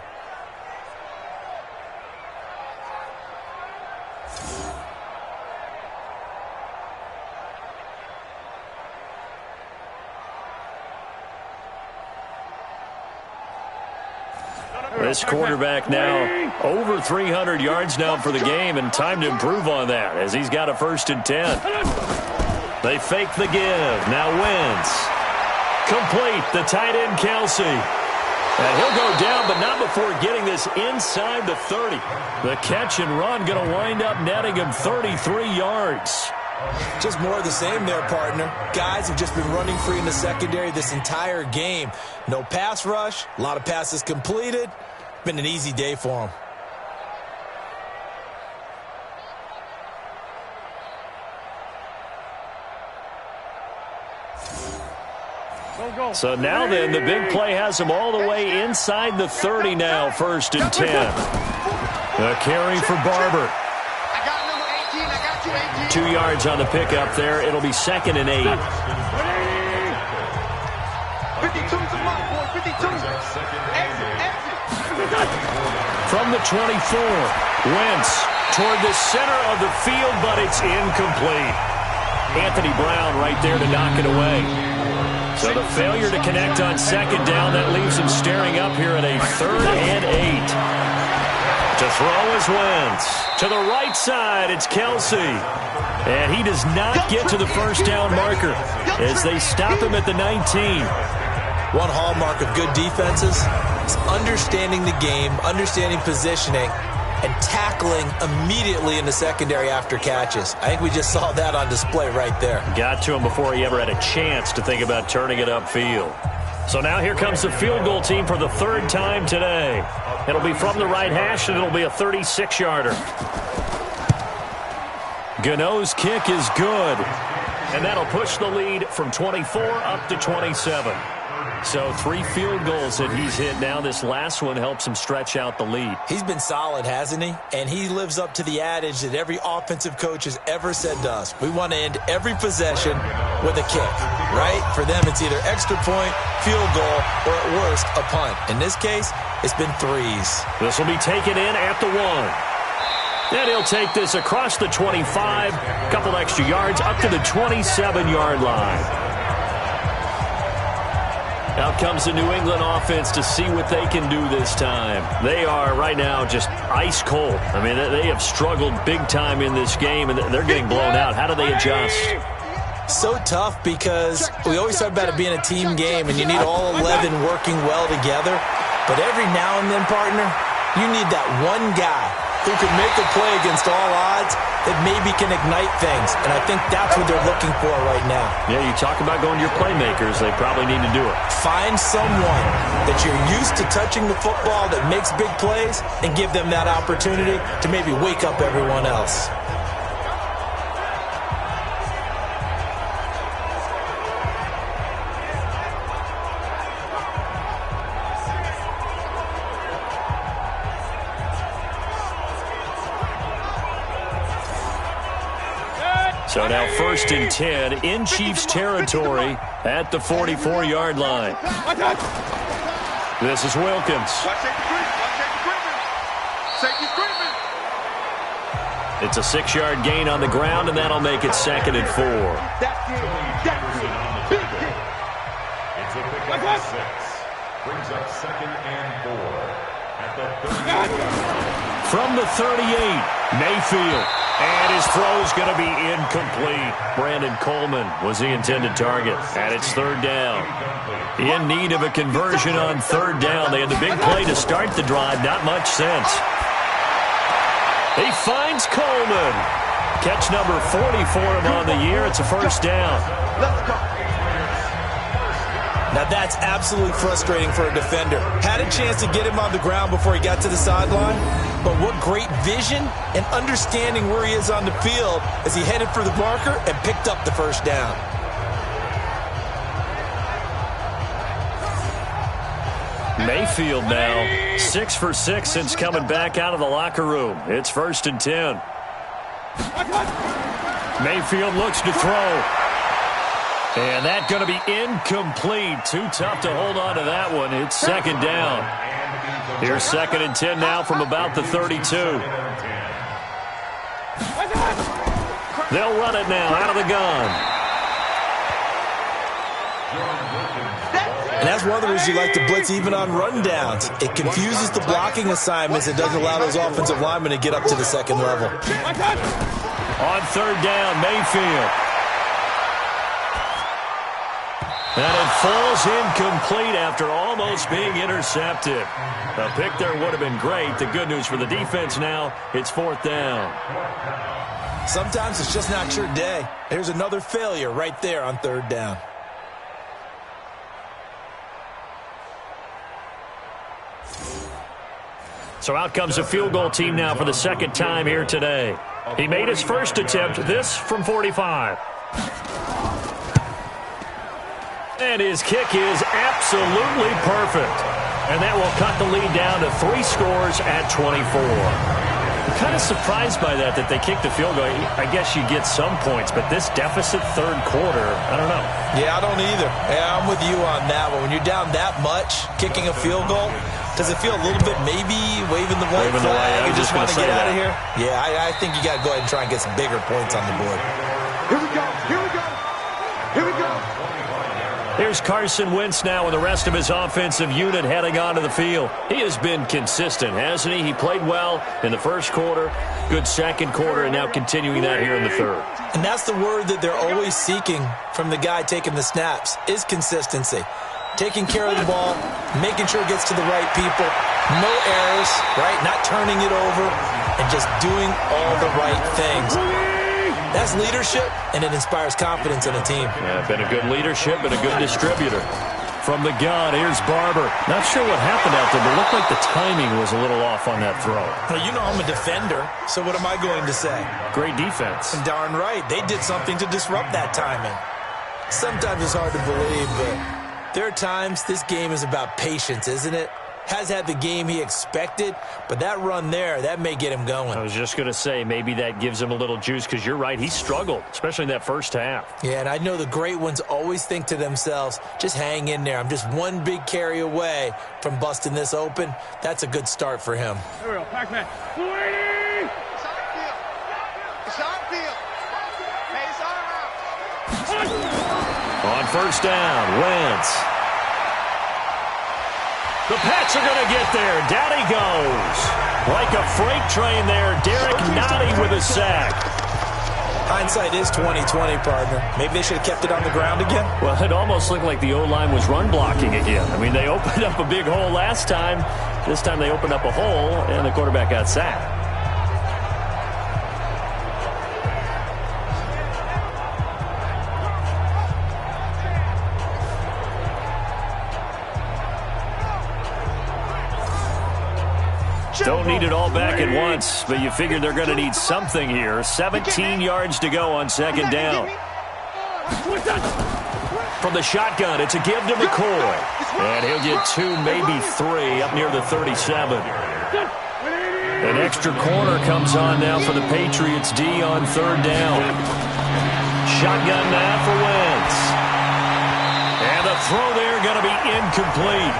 This quarterback now over 300 yards now for the game, and time to improve on that as he's got a 1st and 10. They fake the give. Now Wentz. Complete. The tight end, Kelsey. And he'll go down, but not before getting this inside the 30. The catch and run going to wind up netting him 33 yards. Just more of the same there, partner. Guys have just been running free in the secondary this entire game. No pass rush, a lot of passes completed. Been an easy day for him. So now then, the big play has him all the way inside the 30 now, 1st and 10. A carry for Barber. 2 yards on the pickup there. It'll be 2nd and 8. 52's a month, boy. 52. From the 24, Wentz toward the center of the field, but it's incomplete. Anthony Brown right there to knock it away. So the failure to connect on second down, that leaves him staring up here at a 3rd and 8. To throw is Wentz. To the right side, it's Kelsey. And he does not get to the first down marker as they stop him at the 19. One hallmark of good defenses is understanding the game, understanding positioning, and tackling immediately in the secondary after catches. I think we just saw that on display right there. Got to him before he ever had a chance to think about turning it upfield. So now here comes the field goal team for the 3rd time today. It'll be from the right hash, and it'll be a 36-yarder. Gano's kick is good, and that'll push the lead from 24 up to 27. So 3 field goals that he's hit now. This last one helps him stretch out the lead. He's been solid, hasn't he? And he lives up to the adage that every offensive coach has ever said to us. We want to end every possession with a kick, right? For them, it's either extra point, field goal, or at worst, a punt. In this case, it's been 3s. This will be taken in at the 1. And he'll take this across the 25, couple extra yards up to the 27-yard line. Out comes the New England offense to see what they can do this time. They are right now just ice cold. I mean, they have struggled big time in this game, and they're getting blown out. How do they adjust? So tough because we always talk about it being a team game, and you need all 11 working well together. But every now and then, partner, you need that one guy who can make a play against all odds that maybe can ignite things. And I think that's what they're looking for right now. Yeah, you talk about going to your playmakers. They probably need to do it. Find someone that you're used to touching the football that makes big plays and give them that opportunity to maybe wake up everyone else. So now 1st and 10 in Chiefs territory at the 44-yard line. This is Wilkins. It's a 6-yard gain on the ground, and that'll make it 2nd and 4. It's a pickup of 6. Brings up 2nd and 4 at the 38. From the 38, Mayfield. And his throw is going to be incomplete. Brandon Coleman was the intended target. And it's 3rd down. In need of a conversion on 3rd down. They had the big play to start the drive. Not much sense. He finds Coleman. Catch number 40 for him on the year. It's a 1st down. Now that's absolutely frustrating for a defender. Had a chance to get him on the ground before he got to the sideline, but what great vision and understanding where he is on the field as he headed for the marker and picked up the 1st down. Mayfield now 6 for 6 since coming back out of the locker room. It's 1st and 10. Mayfield looks to throw. And that's going to be incomplete. Too tough to hold on to that one. It's 2nd down. Here's 2nd and 10 now from about the 32. They'll run it now out of the gun. And that's one of the reasons you like to blitz even on rundowns. It confuses the blocking assignments. It doesn't allow those offensive linemen to get up to the 2nd level. On 3rd down, Mayfield. And it falls incomplete after almost being intercepted. A pick there would have been great. The good news for the defense now, it's 4th down. Sometimes it's just not your day. There's another failure right there on 3rd down. So out comes a field goal team now for the 2nd time here today. He made his first attempt, this from 45. And his kick is absolutely perfect. And that will cut the lead down to 3 scores at 24. I'm kind of surprised by that they kicked the field goal. I guess you get some points, but this deficit 3rd quarter, I don't know. Yeah, I don't either. Yeah, I'm with you on that one. When you're down that much, kicking a field goal, does it feel a little bit maybe waving the white flag? You just want to get out of here? Yeah, I think you got to go ahead and try and get some bigger points on the board. Here we go. Here we go. Here we go. Here's Carson Wentz now with the rest of his offensive unit heading onto the field. He has been consistent, hasn't he? He played well in the 1st quarter, good 2nd quarter, and now continuing that here in the 3rd. And that's the word that they're always seeking from the guy taking the snaps, is consistency. Taking care of the ball, making sure it gets to the right people, no errors, right? Not turning it over, and just doing all the right things. That's leadership, and it inspires confidence in a team. Yeah, been a good leadership and a good distributor. From the gun, here's Barber. Not sure what happened out there, but it looked like the timing was a little off on that throw. Well, you know I'm a defender, so what am I going to say? Great defense. And darn right, they did something to disrupt that timing. Sometimes it's hard to believe, but there are times this game is about patience, isn't it? Has had the game he expected, but that run there, that may get him going. I was just going to say, maybe that gives him a little juice, because you're right, he struggled, especially in that 1st half. Yeah, and I know the great ones always think to themselves, just hang in there. I'm just one big carry away from busting this open. That's a good start for him. There we go, Pac-Man. It's on field. It's on field. Hey, it's on out. On 1st down, Wentz. The Pats are going to get there. Down he goes. Like a freight train there. Derek Nottie with a sack. Hindsight is 20/20, partner. Maybe they should have kept it on the ground again. Well, it almost looked like the O-line was run blocking again. I mean, they opened up a big hole last time. This time they opened up a hole, and the quarterback got sacked. Don't need it all back at once, but you figure they're going to need something here. 17 yards to go on 2nd down. From the shotgun, it's a give to McCoy. And he'll get 2, maybe 3, up near the 37. An extra corner comes on now for the Patriots D on 3rd down. Shotgun now for Wentz. And the throw there going to be incomplete.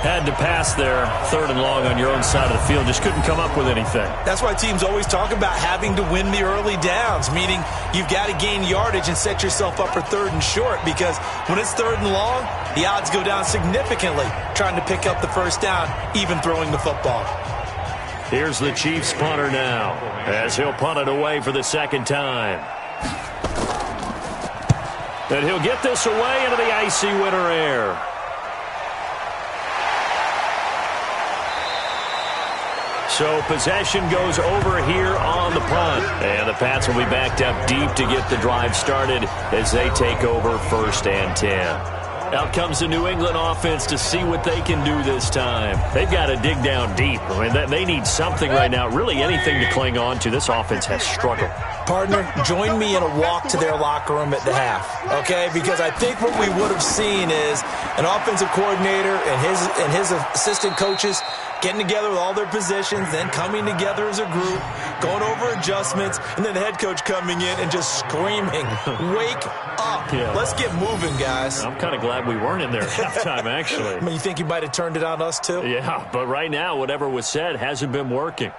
Had to pass there, 3rd and long on your own side of the field. Just couldn't come up with anything. That's why teams always talk about having to win the early downs, meaning you've got to gain yardage and set yourself up for 3rd and short, because when it's 3rd and long, the odds go down significantly trying to pick up the first down, even throwing the football. Here's the Chiefs punter now, as he'll punt it away for the 2nd time. And he'll get this away into the icy winter air. So possession goes over here on the punt. And the Pats will be backed up deep to get the drive started as they take over 1st and 10. Out comes the New England offense to see what they can do this time. They've got to dig down deep. I mean, they need something right now, really anything to cling on to. This offense has struggled. Partner, join me in a walk to their locker room at the half, okay? Because I think what we would have seen is an offensive coordinator and his assistant coaches getting together with all their positions, then coming together as a group, going over adjustments, and then the head coach coming in and just screaming, wake up. Yeah. Let's get moving, guys. I'm kind of glad we weren't in there at halftime, actually. I mean, you think he might have turned it on us, too? Yeah, but right now, whatever was said hasn't been working.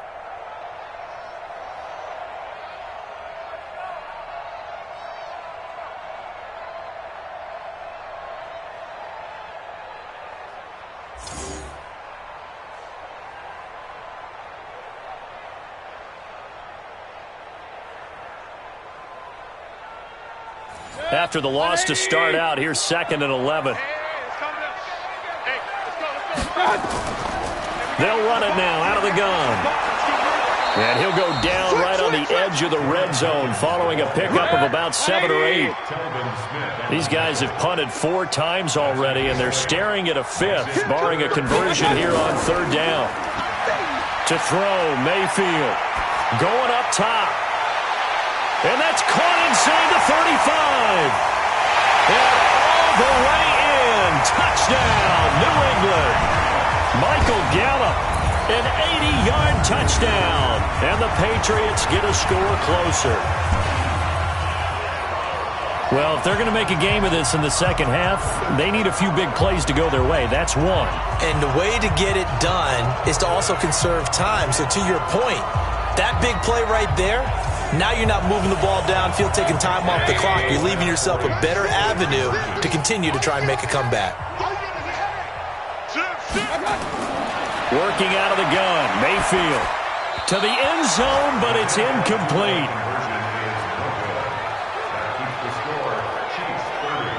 After the loss to start out, here's 2nd and 11. They'll run it now out of the gun. And he'll go down right on the edge of the red zone following a pickup of about 7 or 8. These guys have punted 4 times already, and they're staring at a 5th, barring a conversion here on 3rd down. To throw, Mayfield going up top. And that's caught inside the 35. And all the way in. Touchdown, New England. Michael Gallup, an 80-yard touchdown. And the Patriots get a score closer. Well, if they're going to make a game of this in the second half, they need a few big plays to go their way. That's one. And the way to get it done is to also conserve time. So to your point, that big play right there, now you're not moving the ball downfield, taking time off the clock. You're leaving yourself a better avenue to continue to try and make a comeback. Working out of the gun, Mayfield to the end zone, but it's incomplete.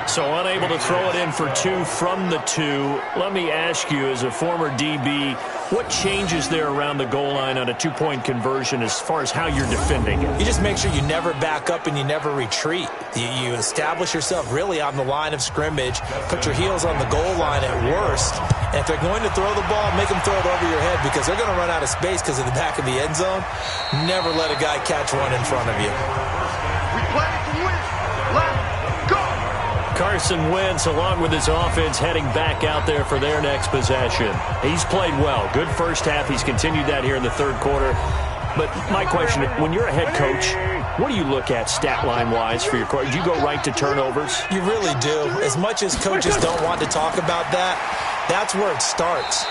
So unable to throw it in for 2 from the 2. Let me ask you, as a former DB, what changes there around the goal line on a 2-point conversion as far as how you're defending it? You just make sure you never back up and you never retreat. You establish yourself really on the line of scrimmage, put your heels on the goal line at worst, and if they're going to throw the ball, make them throw it over your head because they're going to run out of space because of the back of the end zone. Never let a guy catch one in front of you. We play to win. Let's go. Carson Wentz, along with his offense, heading back out there for their next possession. He's played well. Good first half. He's continued that here in the 3rd quarter. But my question, when you're a head coach, what do you look at stat line-wise for your coach? Do you go right to turnovers? You really do. As much as coaches don't want to talk about that, that's where it starts.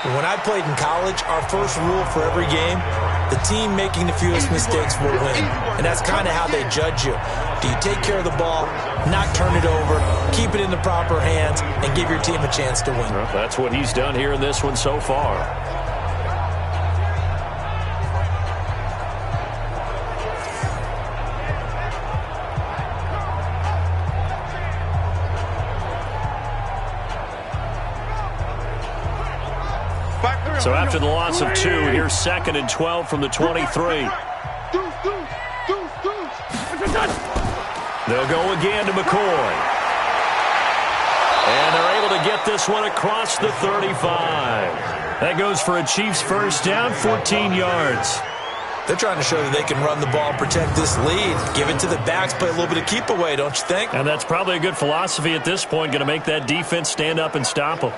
When I played in college, our first rule for every game, the team making the fewest mistakes will win. And that's kind of how they judge you. Do you take care of the ball, not turn it over, keep it in the proper hands, and give your team a chance to win? Well, that's what he's done here in this one so far. So after the loss of 2, here's 2nd and 12 from the 23. They'll go again to McCoy. And they're able to get this one across the 35. That goes for a Chiefs first down, 14 yards. They're trying to show that they can run the ball, protect this lead, give it to the backs, play a little bit of keep away, don't you think? And that's probably a good philosophy at this point, going to make that defense stand up and stop them.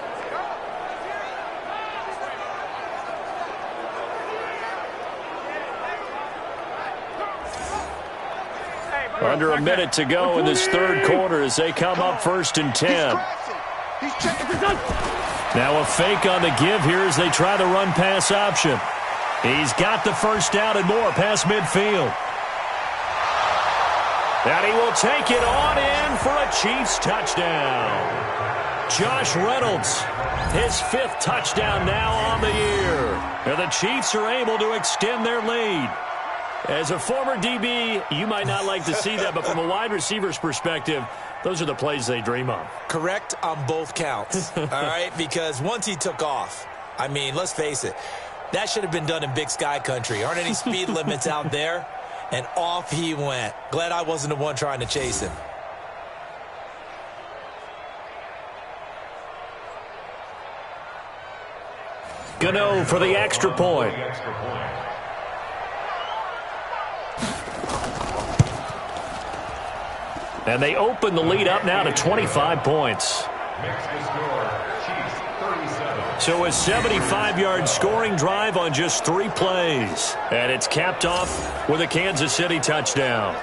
Under a minute to go in this 3rd quarter as they come up 1st and 10. Now a fake on the give here as they try the run-pass option. He's got the first down and more past midfield. And he will take it on in for a Chiefs touchdown. Josh Reynolds, his 5th touchdown now on the year. And the Chiefs are able to extend their lead. As a former DB, you might not like to see that, but from a wide receiver's perspective, those are the plays they dream of. Correct on both counts, all right? Because once he took off, I mean, let's face it, that should have been done in Big Sky Country. Aren't any speed limits out there? And off he went. Glad I wasn't the one trying to chase him. Gano for the extra point. And they open the lead up now to 25 points. So a 75-yard scoring drive on just 3 plays. And it's capped off with a Kansas City touchdown.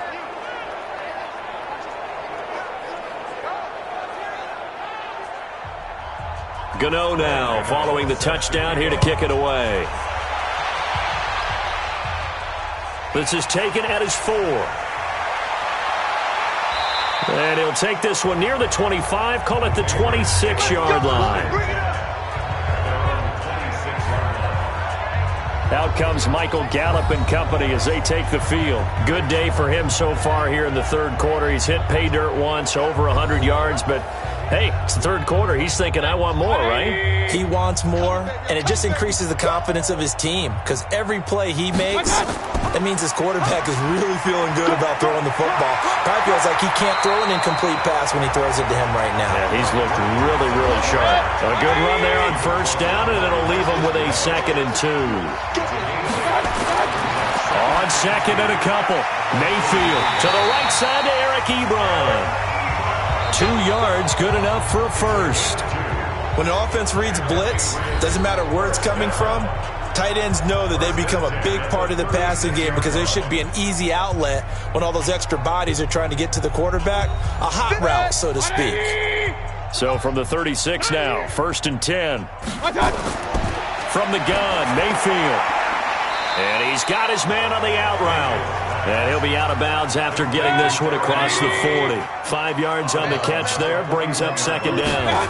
Gano now following the touchdown here to kick it away. This is taken at his 4. And he'll take this one near the 25, call it the 26-yard line. Out comes Michael Gallup and company as they take the field. Good day for him so far here in the 3rd quarter. He's hit pay dirt once, over 100 yards, but hey, it's the 3rd quarter. He's thinking, I want more, right? He wants more, and it just increases the confidence of his team because every play he makes, that means his quarterback is really feeling good about throwing the football. Probably feels like he can't throw an incomplete pass when he throws it to him right now. Yeah, he's looked really, really sharp. A good run there on 1st down, and it'll leave him with a 2nd and 2. On 2nd and a couple, Mayfield to the right side to Eric Ebron. 2 yards, good enough for a first. When an offense reads blitz, doesn't matter where it's coming from, tight ends know that they become a big part of the passing game because there should be an easy outlet when all those extra bodies are trying to get to the quarterback. A hot route, so to speak. So from the 36 now, 1st and 10. From the gun, Mayfield. And he's got his man on the out route. And he'll be out of bounds after getting this one across the 40. 5 yards on the catch there, brings up 2nd down.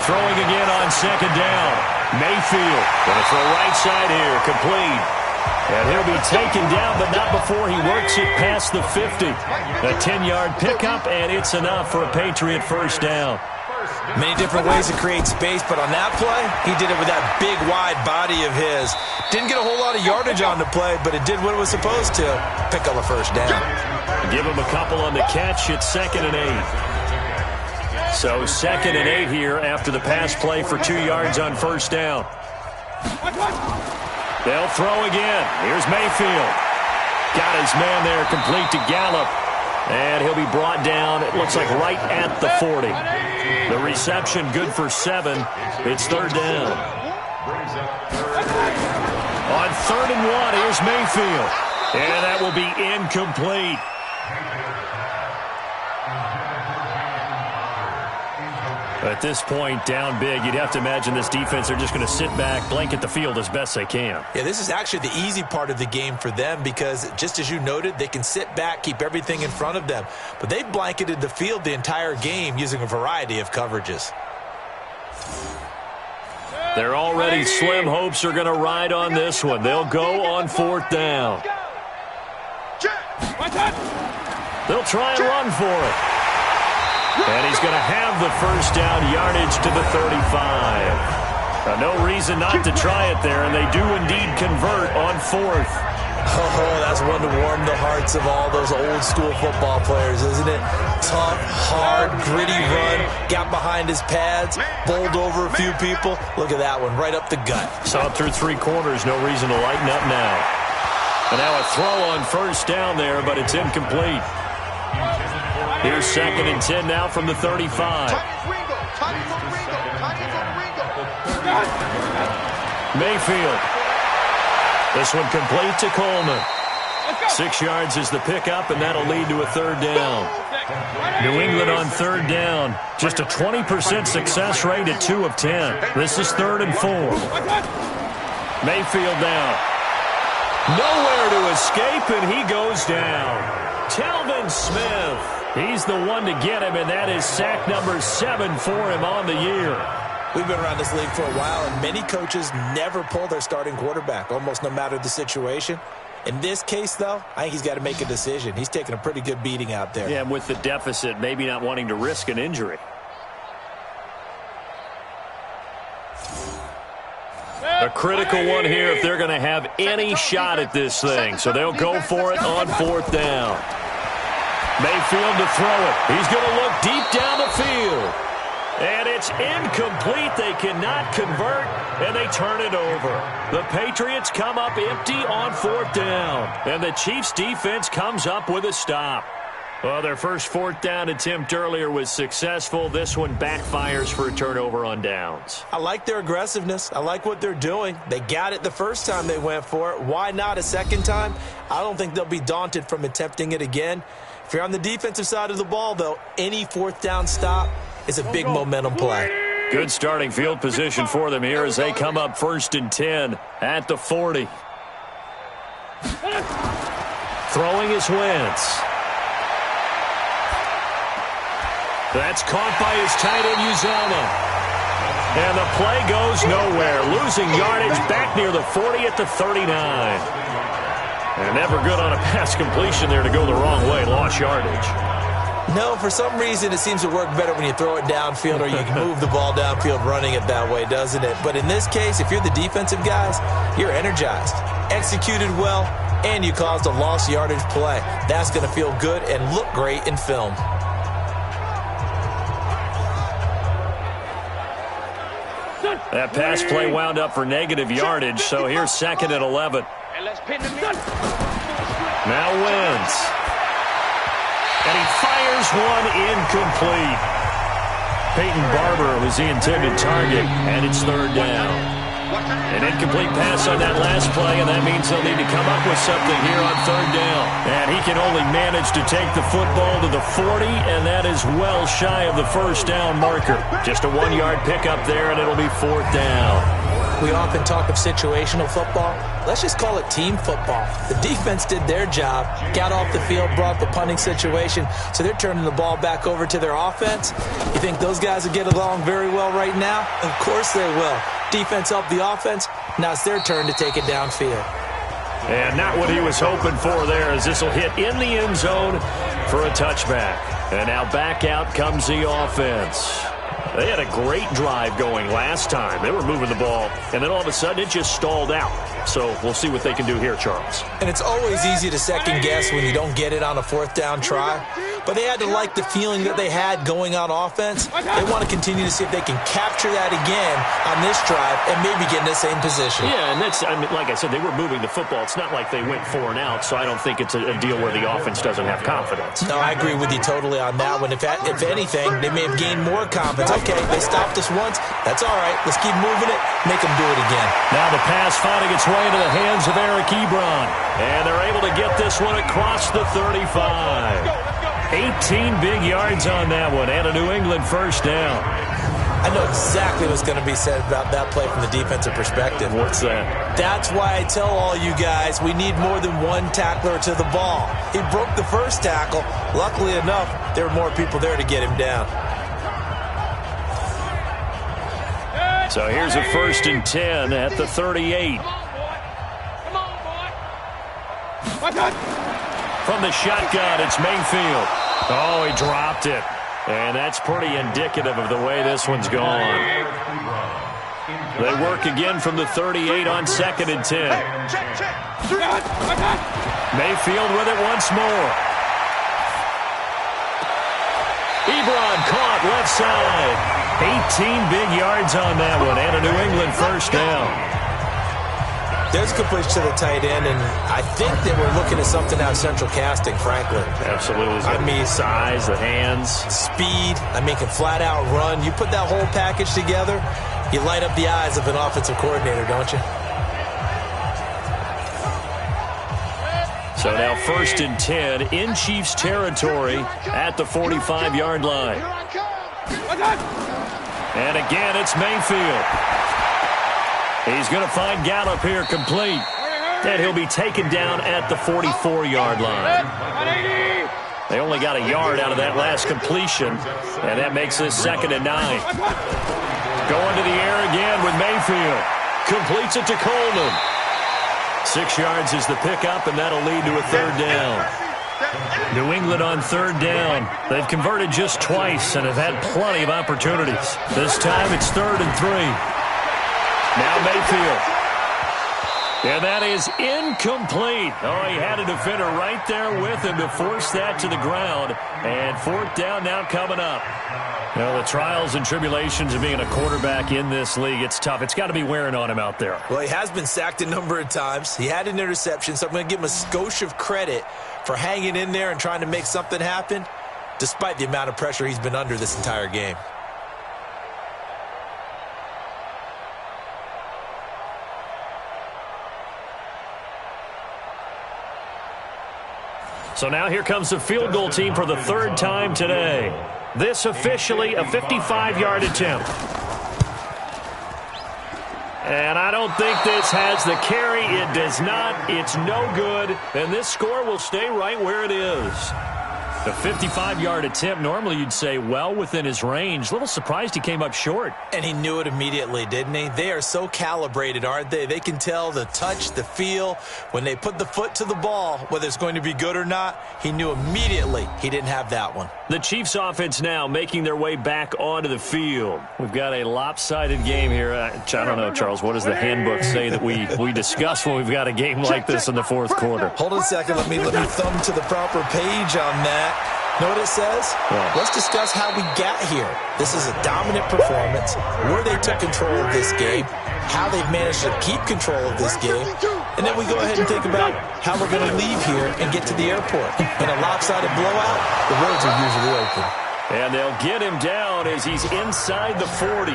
Throwing again on 2nd down. Mayfield going to throw right side here, complete. And he'll be taken down, but not before he works it past the 50. A 10-yard pickup, and it's enough for a Patriot 1st down. Many different ways to create space, but on that play, he did it with that big, wide body of his. Didn't get a whole lot of yardage on the play, but it did what it was supposed to. Pick up a 1st down. Give him a couple on the catch. It's 2nd and 8. So 2nd and 8 here after the pass play for 2 yards on 1st down. They'll throw again. Here's Mayfield. Got his man there, complete to Gallup. And he'll be brought down, it looks like right at the 40. The reception good for 7. It's 3rd down. On 3rd and 1, here's Mayfield. And that will be incomplete. At this point, down big, you'd have to imagine this defense, they're just going to sit back, blanket the field as best they can. Yeah, this is actually the easy part of the game for them because, just as you noted, they can sit back, keep everything in front of them. But they've blanketed the field the entire game using a variety of coverages. Their already slim hopes are going to ride on this one. They'll go on 4th down. They'll try and run for it. And he's going to have the 1st down, yardage to the 35. No reason not to try it there, and they do indeed convert on 4th. Oh, that's one to warm the hearts of all those old-school football players, isn't it? Tough, hard, gritty run, got behind his pads, bowled over a few people. Look at that one, right up the gut. Saw it through 3 quarters, no reason to lighten up now. And now a throw on 1st down there, but it's incomplete. Here's 2nd and 10 now from the 35. Mayfield. This one complete to Coleman. 6 yards is the pickup, and that'll lead to a third down. New England on third down. Just a 20% success rate at 2 of 10. This is 3rd and 4. Mayfield down. Nowhere to escape, and he goes down. Telvin Smith. He's the one to get him, and that is sack number 7 for him on the year. We've been around this league for a while, and many coaches never pull their starting quarterback, almost no matter the situation. In this case, though, I think he's got to make a decision. He's taking a pretty good beating out there. Yeah, and with the deficit, maybe not wanting to risk an injury. A critical one here if they're going to have any shot at this thing. So they'll go for it on 4th down. Mayfield to throw it. He's going to look deep down the field. And it's incomplete. They cannot convert, and they turn it over. The Patriots come up empty on 4th down, and the Chiefs' defense comes up with a stop. Well, their first 4th down attempt earlier was successful. This one backfires for a turnover on downs. I like their aggressiveness. I like what they're doing. They got it the first time they went for it. Why not a second time? I don't think they'll be daunted from attempting it again. If you're on the defensive side of the ball, though, any 4th down stop is a big momentum play. Good starting field position for them here as they come up 1st and 10 at the 40. Throwing is Wentz. That's caught by his tight end, Uzomah. And the play goes nowhere. Losing yardage back near the 40 at the 39. And never good on a pass completion there to go the wrong way. Lost yardage. No, for some reason it seems to work better when you throw it downfield or you can move the ball downfield running it that way, doesn't it? But in this case, if you're the defensive guys, you're energized, executed well, and you caused a lost yardage play. That's going to feel good and look great in film. That pass play wound up for negative yardage, so here's 2nd and 11. Now Wentz. And he fires one incomplete. Peyton Barber was the intended target, and it's 3rd down. An incomplete pass on that last play, and that means they'll need to come up with something here on 3rd down. And he can only manage to take the football to the 40, and that is well shy of the 1st down marker. Just a 1-yard pickup there, and it'll be 4th down. We often talk of situational football. Let's just call it team football. The defense did their job, got off the field, brought the punting situation, so they're turning the ball back over to their offense. You think those guys will get along very well right now? Of course they will. Defense helped the offense. Now it's their turn to take it downfield. And not what he was hoping for there, as this will hit in the end zone for a touchback. And now back out comes the offense. They had a great drive going last time. They were moving the ball, and then all of a sudden it just stalled out. So we'll see what they can do here, Charles. And it's always easy to second guess when you don't get it on a 4th down try. But they had to like the feeling that they had going on offense. They want to continue to see if they can capture that again on this drive and maybe get in the same position. Yeah, and that's, I mean, like I said, they were moving the football. It's not like they went 4 and out, so I don't think it's a deal where the offense doesn't have confidence. No, I agree with you totally on that one. If anything, they may have gained more confidence. Okay, they stopped us once. That's all right. Let's keep moving it. Make them do it again. Now the pass finding its way into the hands of Eric Ebron. And they're able to get this one across the 35. 18 big yards on that one, and a New England 1st down. I know exactly what's going to be said about that play from the defensive perspective. What's that? That's why I tell all you guys we need more than one tackler to the ball. He broke the first tackle. Luckily enough, there were more people there to get him down. So here's a 1st and 10 at the 38. From the shotgun, it's Mayfield. Oh, he dropped it. And that's pretty indicative of the way this one's gone. They work again from the 38 on 2nd and 10. Mayfield with it once more. Ebron caught left side. 18 big yards on that one, and a New England 1st down. There's a good push to the tight end, and I think that we're looking at something out of central casting, frankly. Absolutely. I mean, size, the hands. Speed. I mean, can flat out run. You put that whole package together, you light up the eyes of an offensive coordinator, don't you? So now 1st and 10 in Chiefs territory at the 45-yard line. And again, it's Mayfield. He's going to find Gallup here complete. And he'll be taken down at the 44-yard line. They only got a yard out of that last completion, and that makes this 2nd and 9. Going to the air again with Mayfield. Completes it to Coleman. 6 yards is the pickup, and that'll lead to a 3rd down. New England on 3rd down. They've converted just twice and have had plenty of opportunities. This time it's 3rd and 3. Now Mayfield. And that is incomplete. Oh, he had a defender right there with him to force that to the ground. And 4th down now coming up. You know, the trials and tribulations of being a quarterback in this league, it's tough. It's got to be wearing on him out there. Well, he has been sacked a number of times. He had an interception, so I'm going to give him a skosh of credit for hanging in there and trying to make something happen, despite the amount of pressure he's been under this entire game. So now here comes the field goal team for the 3rd time today. This officially a 55-yard attempt. And I don't think this has the carry. It does not. It's no good. And this score will stay right where it is. The 55-yard attempt, normally you'd say well within his range. A little surprised he came up short. And he knew it immediately, didn't he? They are so calibrated, aren't they? They can tell the touch, the feel. When they put the foot to the ball, whether it's going to be good or not, he knew immediately he didn't have that one. The Chiefs offense now making their way back onto the field. We've got a lopsided game here. I don't know, Charles, what does the handbook say that we discuss when we've got a game like this in the 4th quarter? Hold on a second. Let me thumb to the proper page on that. Know what it says? Yeah. Let's discuss how we got here. This is a dominant performance, where they took control of this game, how they've managed to keep control of this game, and then we go ahead and think about how we're going to leave here and get to the airport. In a lopsided blowout, the roads are usually open. And they'll get him down as he's inside the 40.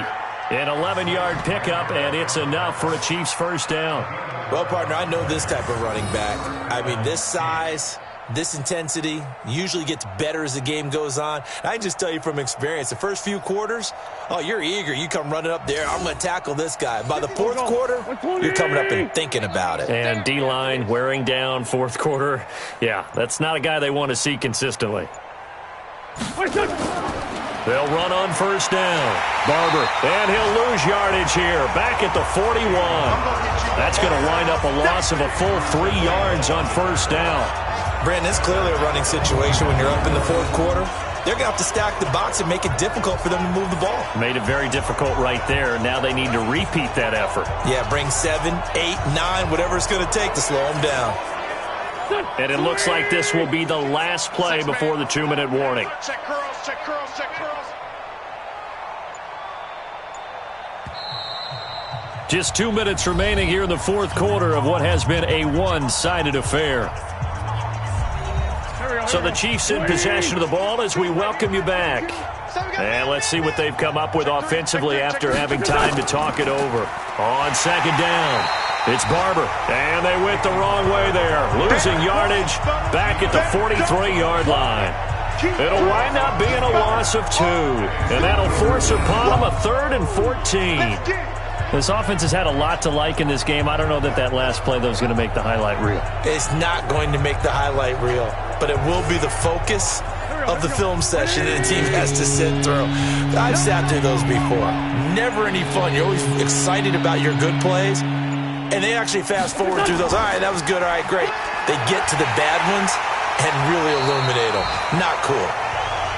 An 11-yard pickup, and it's enough for a Chiefs 1st down. Well, partner, I know this type of running back. I mean, this size, this intensity usually gets better as the game goes on. I can just tell you from experience, the first few quarters, oh, you're eager. You come running up there, I'm going to tackle this guy. By the 4th quarter, you're coming up and thinking about it. And D-line wearing down 4th quarter. Yeah, that's not a guy they want to see consistently. They'll run on 1st down. Barber, and he'll lose yardage here. Back at the 41. That's going to wind up a loss of a full 3 yards on 1st down. Brandon, it's clearly a running situation when you're up in the 4th quarter. They're going to have to stack the box and make it difficult for them to move the ball. Made it very difficult right there. Now they need to repeat that effort. Yeah, bring 7, 8, 9, whatever it's going to take to slow them down. And it looks like this will be the last play before the 2-minute warning. Check curls, check curls, check curls. Just 2 minutes remaining here in the 4th quarter of what has been a one-sided affair. So the Chiefs in possession of the ball as we welcome you back. And let's see what they've come up with offensively after having time to talk it over. On 2nd down, it's Barber. And they went the wrong way there. Losing yardage back at the 43-yard line. It'll wind up being a loss of 2. And that'll force upon them a 3rd and 14. This offense has had a lot to like in this game. I don't know that last play, though, is going to make the highlight reel. It's not going to make the highlight reel, but it will be the focus of the film session that the team has to sit through. I've sat through those before. Never any fun. You're always excited about your good plays, and they actually fast forward through those. All right, that was good. All right, great. They get to the bad ones and really illuminate them. Not cool.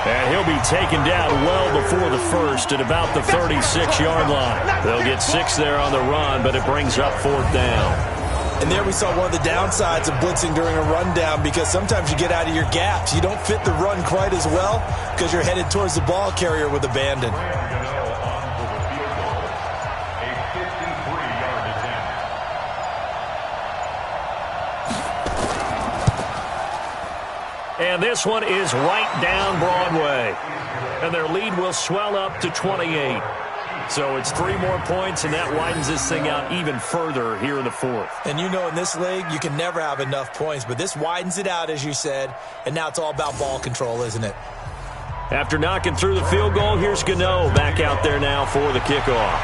And he'll be taken down well before the 1st at about the 36-yard line. They'll get 6 there on the run, but it brings up 4th down. And there we saw one of the downsides of blitzing during a rundown, because sometimes you get out of your gaps. You don't fit the run quite as well because you're headed towards the ball carrier with abandon. And this one is right down Broadway. And their lead will swell up to 28. So it's 3 more points, and that widens this thing out even further here in the fourth. And you know in this league, you can never have enough points, but this widens it out, as you said, and now it's all about ball control, isn't it? After knocking through the field goal, here's Gano back out there now for the kickoff.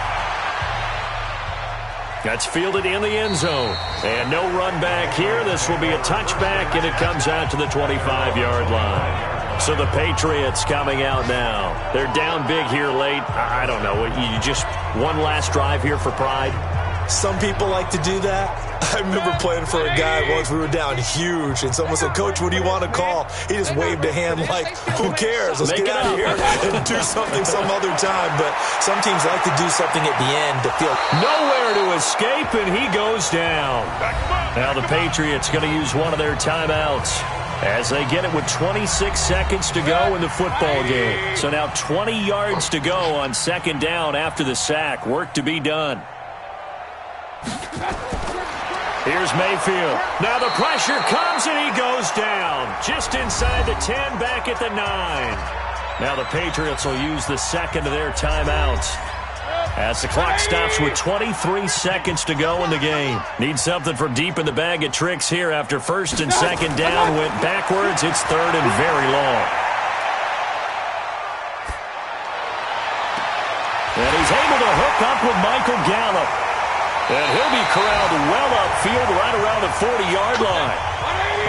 That's fielded in the end zone. And no run back here. This will be a touchback, and it comes out to the 25-yard line. So the Patriots coming out now. They're down big here late. I don't know. You just one last drive here for pride? Some people like to do that. I remember playing for a guy once. We were down huge, and someone said, "Coach, what do you want to call?" He just waved a hand like, "Who cares? Let's get out of here and do something some other time." But some teams like to do something at the end to feel nowhere to escape, and he goes down. Now the Patriots going to use one of their timeouts as they get it with 26 seconds to go in the football game. So now 20 yards to go on second down after the sack. Work to be done. Here's Mayfield. Now the pressure comes, and he goes down. Just inside the 10, back at the 9. Now the Patriots will use the second of their timeouts as the clock stops with 23 seconds to go in the game. Need something from deep in the bag of tricks here after first and second down went backwards. It's third and very long. And he's able to hook up with Michael Gallup. And he'll be corralled well upfield right around the 40-yard line.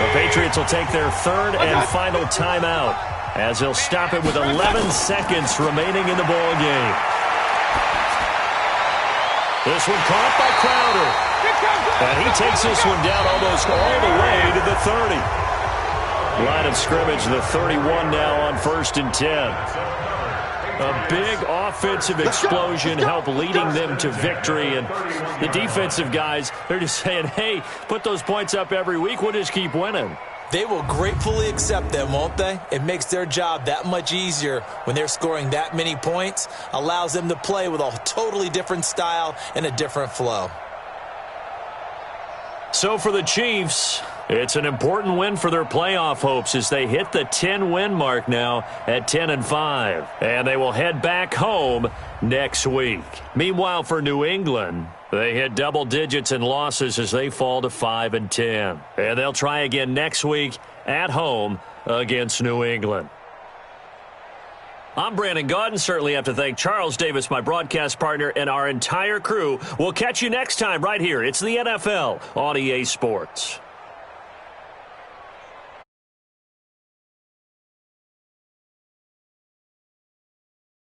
The Patriots will take their third and final timeout as they'll stop it with 11 seconds remaining in the ball game. This one caught by Crowder. And he takes this one down almost all the way to the 30. Line of scrimmage, the 31 now on first and 10. A big offensive explosion helped leading them to victory. And the defensive guys, they're just saying, hey, put those points up every week. We'll just keep winning. They will gratefully accept them, won't they? It makes their job that much easier when they're scoring that many points. Allows them to play with a totally different style and a different flow. So for the Chiefs, it's an important win for their playoff hopes as they hit the 10-win mark now at 10-5. And they will head back home next week. Meanwhile, for New England, they hit double digits in losses as they fall to 5-10. And they'll try again next week at home against New England. I'm Brandon Gaudin. Certainly have to thank Charles Davis, my broadcast partner, and our entire crew. We'll catch you next time right here. It's the NFL on EA Sports.